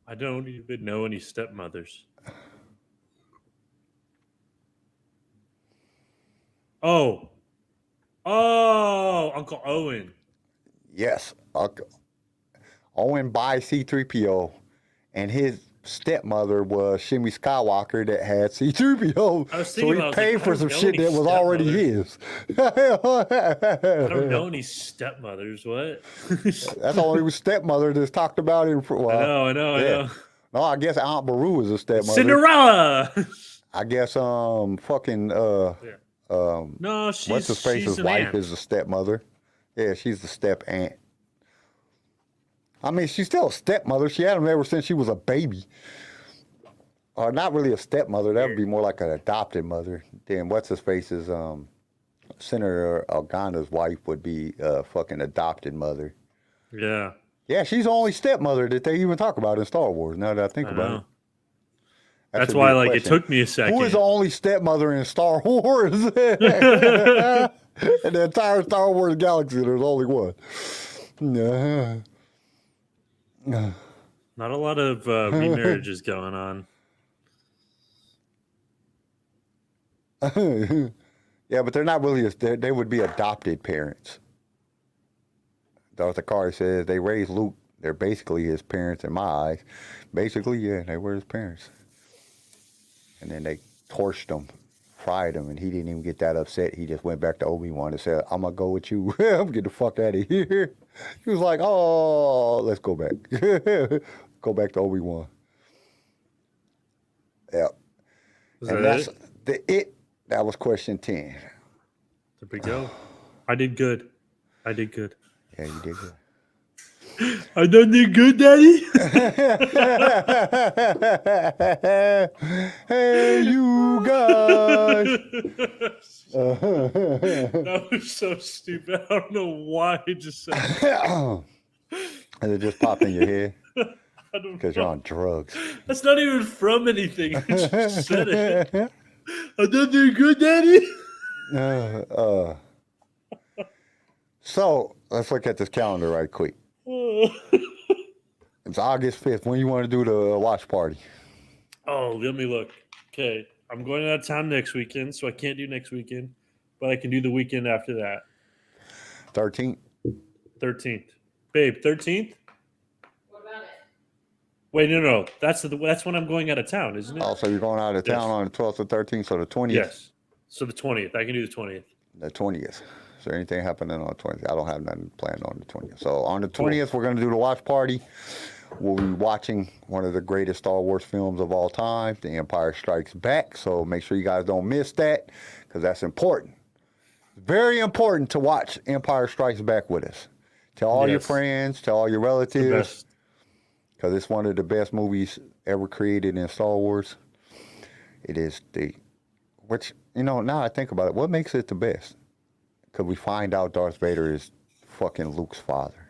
I don't even know any stepmothers. Oh, Uncle Owen. Yes, Owen buys C-3PO, and his stepmother was Shimmy Skywalker that had C-3PO. I was So thinking he about it, paid I for don't some know shit any that was already his. I don't know any stepmothers. What? That's the only stepmother that's talked about in. Well, I know. No, I guess Aunt Beru is a stepmother. Cinderella. I guess fucking No, what's his face's wife aunt. is the stepmother. Yeah, she's the step aunt. I mean, she's still a stepmother. She had him ever since she was a baby. Or not really a stepmother. That would be more like an adopted mother. Then what's his face's Senator Organa's wife would be a fucking adopted mother. Yeah. Yeah, she's the only stepmother that they even talk about in Star Wars. Now that I think about it. That's why, like, it took me a second. Who is the only stepmother in Star Wars? In the entire Star Wars galaxy, there's only one. Not a lot of remarriages going on. Yeah, but they're not really. They would be adopted parents. Dr. Carr says they raised Luke. They're basically his parents in my eyes. Basically, yeah, they were his parents. And then they torched him, fried him, and he didn't even get that upset. He just went back to Obi-Wan and said, I'm going to go with you. I'm get the fuck out of here. He was like, oh, let's go back. Go back to Obi-Wan. Yeah. That's it. That was question 10. There we go. I did good. Yeah, you did good. I done did good, Daddy. Hey, you guys. That was so stupid. I don't know why I just said that. And it just popped in your head I don't know. because you're on drugs. That's not even from anything. I just said it. I done did good, Daddy. So let's look at this calendar right quick. It's August 5th. When you want to do the watch party? Oh, let me look. Okay. I'm going out of town next weekend, so I can't do next weekend, but I can do the weekend after that. 13th. 13th. Babe, 13th? What about it? Wait, no. That's when I'm going out of town, isn't it? Oh, so you're going out of town on the 12th or 13th, so the 20th? Yes. So the 20th. I can do the 20th. The 20th. Is there anything happening on the 20th? I don't have nothing planned on the 20th. So on the 20th, we're going to do the watch party. We'll be watching one of the greatest Star Wars films of all time, The Empire Strikes Back. So make sure you guys don't miss that because that's important. Very important to watch Empire Strikes Back with us. Tell all your friends, tell all your relatives, because it's one of the best movies ever created in Star Wars. It is now I think about it, what makes it the best? Because we find out Darth Vader is fucking Luke's father.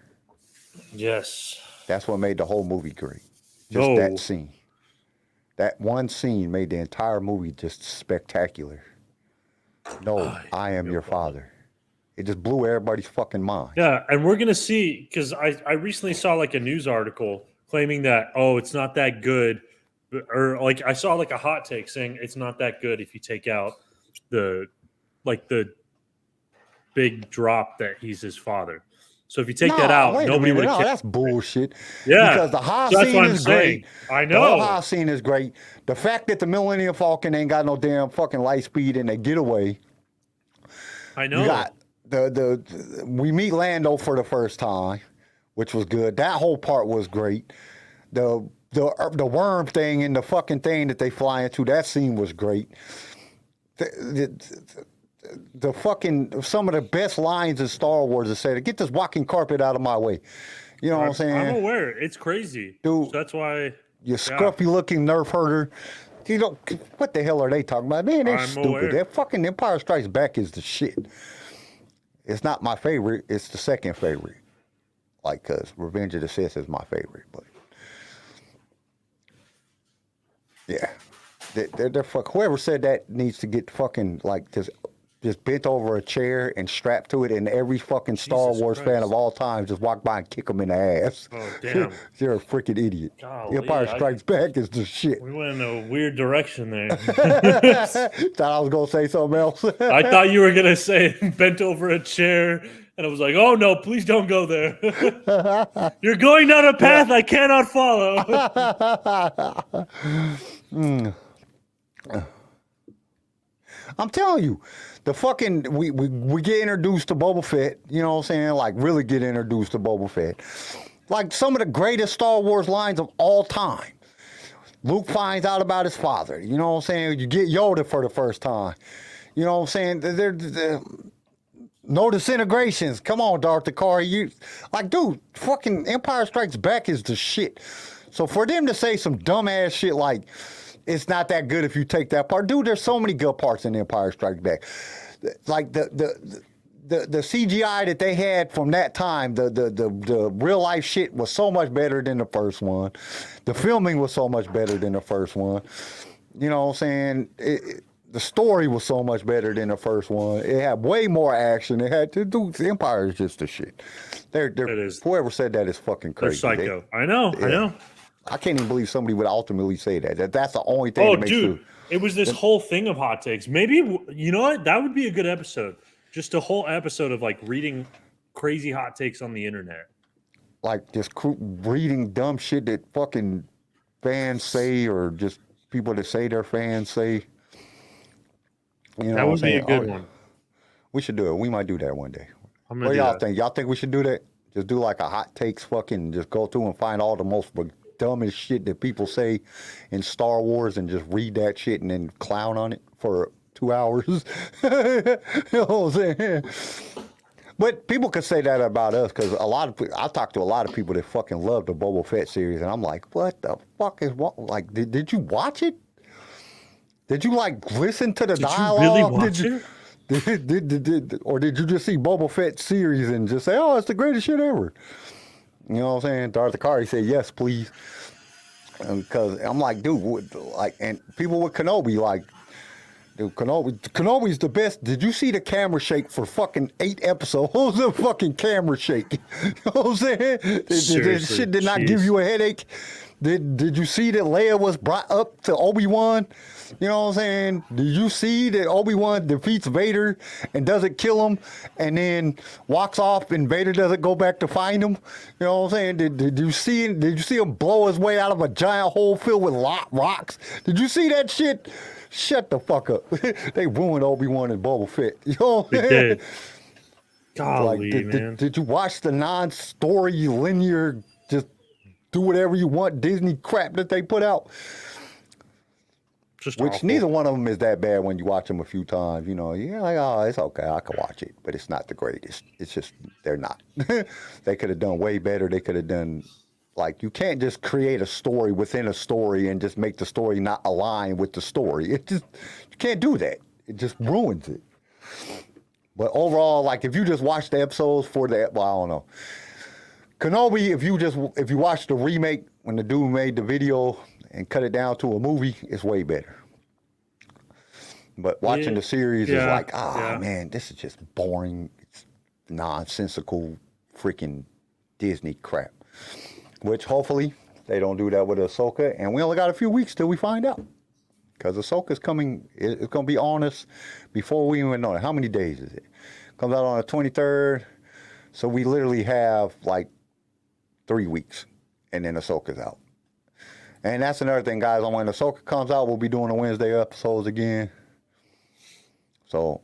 Yes. That's what made the whole movie great. Just that scene. That one scene made the entire movie just spectacular. No, I am your father. It just blew everybody's fucking mind. Yeah, and we're going to see, because I recently saw like a news article claiming that, it's not that good. Or like I saw like a hot take saying it's not that good if you take out the big drop that he's his father. So if you take that out, nobody would. No, that's bullshit. Yeah, because the high scene is great. I know the high scene is great. The fact that the Millennium Falcon ain't got no damn fucking light speed in the getaway. I know. You got we meet Lando for the first time, which was good. That whole part was great. The worm thing and the fucking thing that they fly into, that scene was great. The fucking some of the best lines in Star Wars are said, "Get this walking carpet out of my way." You know what I'm saying? I'm aware. It's crazy, dude. So that's why you scruffy looking nerf herder. You know what the hell are they talking about? Man, they're stupid. Aware. That fucking Empire Strikes Back is the shit. It's not my favorite. It's the second favorite. Like, cause Revenge of the Sith is my favorite, but yeah, they're fuck. Whoever said that needs to get fucking like just bent over a chair and strapped to it, and every fucking Star Wars fan of all time just walk by and kick them in the ass. Oh, damn. You're a freaking idiot. Golly, Empire Strikes Back is the shit. We went in a weird direction there. Thought I was going to say something else. I thought you were going to say bent over a chair And I was like, oh no, please don't go there. You're going down a path I cannot follow. I'm telling you, the fucking we get introduced to Boba Fett, you know what I'm saying? Like really get introduced to Boba Fett. Like some of the greatest Star Wars lines of all time. Luke finds out about his father, you know what I'm saying? You get Yoda for the first time. You know what I'm saying? They're no disintegrations. Come on, Darth Dakari. You like, dude, fucking Empire Strikes Back is the shit. So for them to say some dumbass shit like it's not that good if you take that part, dude, there's so many good parts in Empire Strikes Back. Like the CGI that they had from that time, the real life shit was so much better than the first one. The filming was so much better than the first one. You know what I'm saying? The story was so much better than the first one. It had way more action. It had to do. The Empire is just the shit. It is. Whoever said that is fucking crazy. They're psycho. I know. I can't even believe somebody would ultimately say that. That's the only thing. Oh, dude, it was this whole thing of hot takes. Maybe you know what? That would be a good episode. Just a whole episode of like reading crazy hot takes on the internet. Like just reading dumb shit that fucking fans say, or just people that say their fans say. You know that would be a good one. We should do it. We might do that one day. What do y'all think? Y'all think we should do that? Just do like a hot takes fucking, just go through and find all the most dumbest shit that people say in Star Wars and just read that shit and then clown on it for 2 hours. You know what I'm saying? But people could say that about us because I talked to a lot of people that fucking love the Boba Fett series, and I'm like, what the fuck is what? Like, did you watch it? Did you like listen to the dialogue? Did you really watch it? Or did you just see Boba Fett series and just say, "Oh, it's the greatest shit ever"? You know what I'm saying? Darth Dakari said, "Yes, please." Because I'm like, dude, like, and people with Kenobi, like, dude, Kenobi's the best. Did you see the camera shake for fucking 8 episodes? What was the fucking camera shake? You know what I'm saying? This shit did not give you a headache. Did you see that Leia was brought up to Obi-Wan? You know what I'm saying? Did you see that Obi-Wan defeats Vader and doesn't kill him and then walks off and Vader doesn't go back to find him? You know what I'm saying? Did you see him blow his way out of a giant hole filled with rocks? Did you see that shit? Shut the fuck up. They ruined Obi-Wan and Boba Fett. You know what I'm saying? They did. Golly, man. Did you watch the non-story linear just do whatever you want Disney crap that they put out? Just which awful. Neither one of them is that bad when you watch them a few times. You know, you're like, oh, it's okay, I can watch it, but it's not the greatest. It's just they're not. They could have done way better. They could have done, like, you can't just create a story within a story and just make the story not align with the story. It just, you can't do that. It just ruins it. But overall, like, if you just watch the episodes for the, well, I don't know. Kenobi, if you watch the remake when the dude made the video and cut it down to a movie, it's way better. But watching the series is like, man, this is just boring. It's nonsensical freaking Disney crap. Which hopefully they don't do that with Ahsoka. And we only got a few weeks till we find out. Because Ahsoka's coming, it's going to be on us before we even know it. How many days is it? Comes out on the 23rd. So we literally have like 3 weeks. And then Ahsoka's out. And that's another thing, guys. When Ahsoka comes out, we'll be doing the Wednesday episodes again. So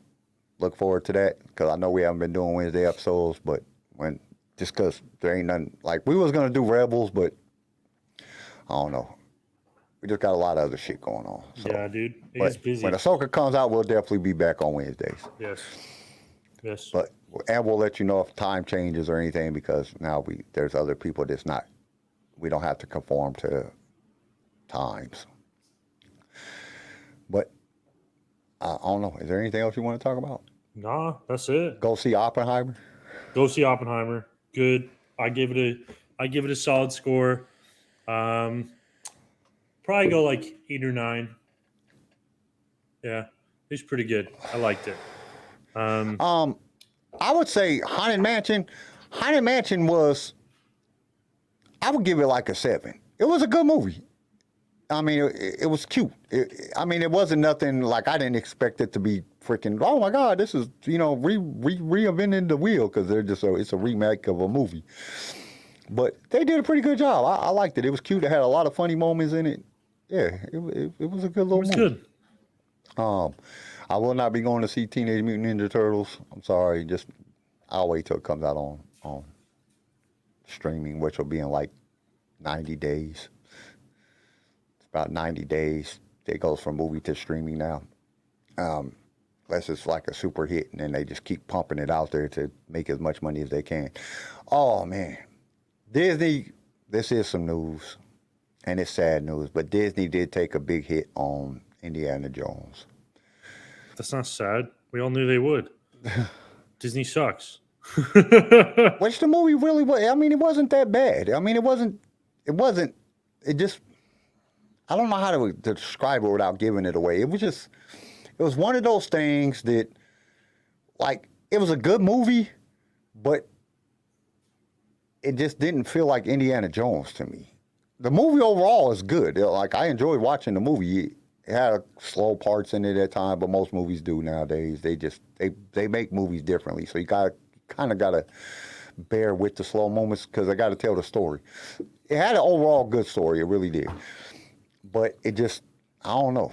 look forward to that. Because I know we haven't been doing Wednesday episodes. But just because there ain't nothing. Like, we was going to do Rebels, but I don't know. We just got a lot of other shit going on. So, yeah, dude. It's busy. When Ahsoka comes out, we'll definitely be back on Wednesdays. Yes. And we'll let you know if time changes or anything, because now there's other people that's not, we don't have to conform to times. But I don't know. Is there anything else you want to talk about? Nah, that's it. Go see Oppenheimer. Good. I give it a solid score. Probably go like 8 or 9. Yeah, it's pretty good. I liked it. I would say Haunted Mansion. Haunted Mansion was, I would give it like a 7. It was a good movie. I mean, it was cute. I mean, it wasn't nothing like I didn't expect it to be freaking. Oh my God, this is reinventing the wheel because they're just it's a remake of a movie. But they did a pretty good job. I liked it. It was cute. It had a lot of funny moments in it. Yeah, it was a good little movie. It was good. I will not be going to see Teenage Mutant Ninja Turtles. I'm sorry. I'll wait till it comes out on streaming, which will be in like 90 days. It's about 90 days. It goes from movie to streaming now. Unless it's like a super hit, and then they just keep pumping it out there to make as much money as they can. Oh, man. Disney, this is some news, and it's sad news, but Disney did take a big hit on Indiana Jones. That's not sad. We all knew they would. Disney sucks. Which the movie really was. I mean, it wasn't that bad. I mean, it just, I don't know how to describe it without giving it away. It was one of those things that, like, it was a good movie, but it just didn't feel like Indiana Jones to me. The movie overall is good. Like, I enjoyed watching the movie. It had slow parts in it at times, but most movies do nowadays. They make movies differently, so you kind of gotta bear with the slow moments because I gotta tell the story. It had an overall good story, it really did, but it just, I don't know.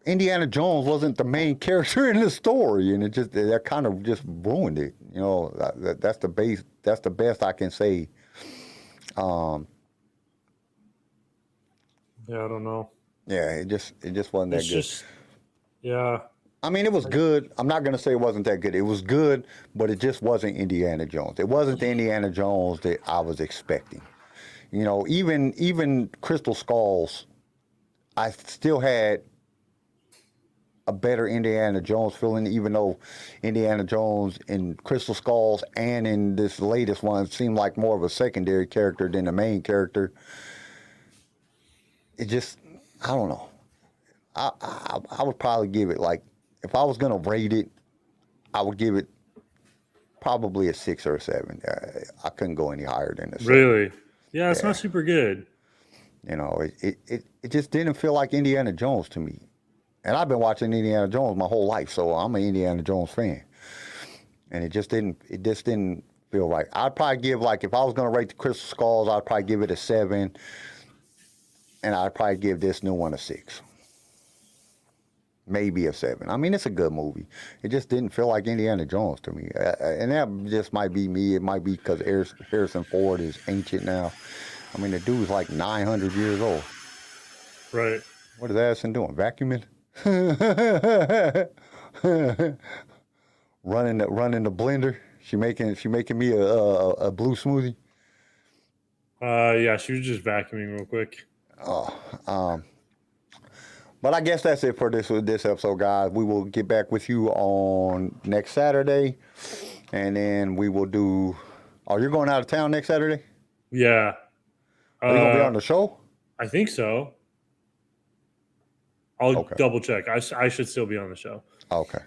Indiana Jones wasn't the main character in the story, and that kind of just ruined it. You know, that's the base. That's the best I can say. Yeah, I don't know. Yeah, it just wasn't that good. Yeah. I mean, it was good. I'm not gonna say it wasn't that good. It was good, but it just wasn't Indiana Jones. It wasn't the Indiana Jones that I was expecting. You know, even Crystal Skulls, I still had a better Indiana Jones feeling, even though Indiana Jones in Crystal Skulls and in this latest one seemed like more of a secondary character than the main character. It just, I don't know. I would probably give it, like, if I was going to rate it, I would give it probably a 6 or a 7. I couldn't go any higher than a 7. Really? Yeah, it's not super good. You know, it just didn't feel like Indiana Jones to me. And I've been watching Indiana Jones my whole life, so I'm an Indiana Jones fan. And it just didn't feel right. I'd probably give, like, if I was going to rate the Crystal Skulls, I'd probably give it a 7. And I'd probably give this new one a 6. Maybe a 7. I mean, it's a good movie. It just didn't feel like Indiana Jones to me. And that just might be me. It might be because Harrison Ford is ancient now. I mean, the dude's like 900 years old. Right. What is Addison doing? Vacuuming? running the blender. She making me a blue smoothie. Yeah, she was just vacuuming real quick. But I guess that's it for this episode, guys. We will get back with you on next Saturday, and then we will do. Oh, you're going out of town next Saturday? Yeah. Are you gonna be on the show? I think so. I'll double check. I should still be on the show. Okay.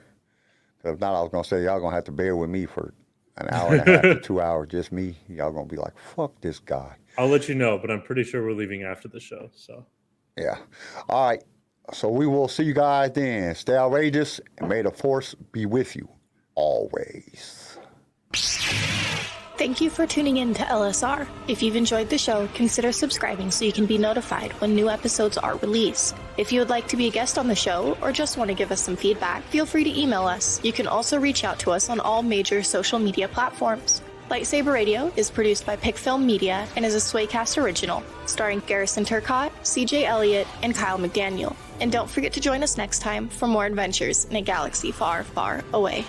If not, I was gonna say y'all gonna have to bear with me for an hour and a half to 2 hours, just me. Y'all gonna be like, "Fuck this guy." I'll let you know, but I'm pretty sure we're leaving after the show. So. Yeah. All right. So we will see you guys then. Stay outrageous, and may the force be with you always. Thank you for tuning in to LSR. If you've enjoyed the show, consider subscribing so you can be notified when new episodes are released. If you would like to be a guest on the show or just want to give us some feedback, feel free to email us. You can also reach out to us on all major social media platforms. LightSaber Radio is produced by PicFilm Media and is a Swaycast original, starring Garrison Turcotte, CJ Elliott, and Kyle McDaniel. And don't forget to join us next time for more adventures in a galaxy far, far away.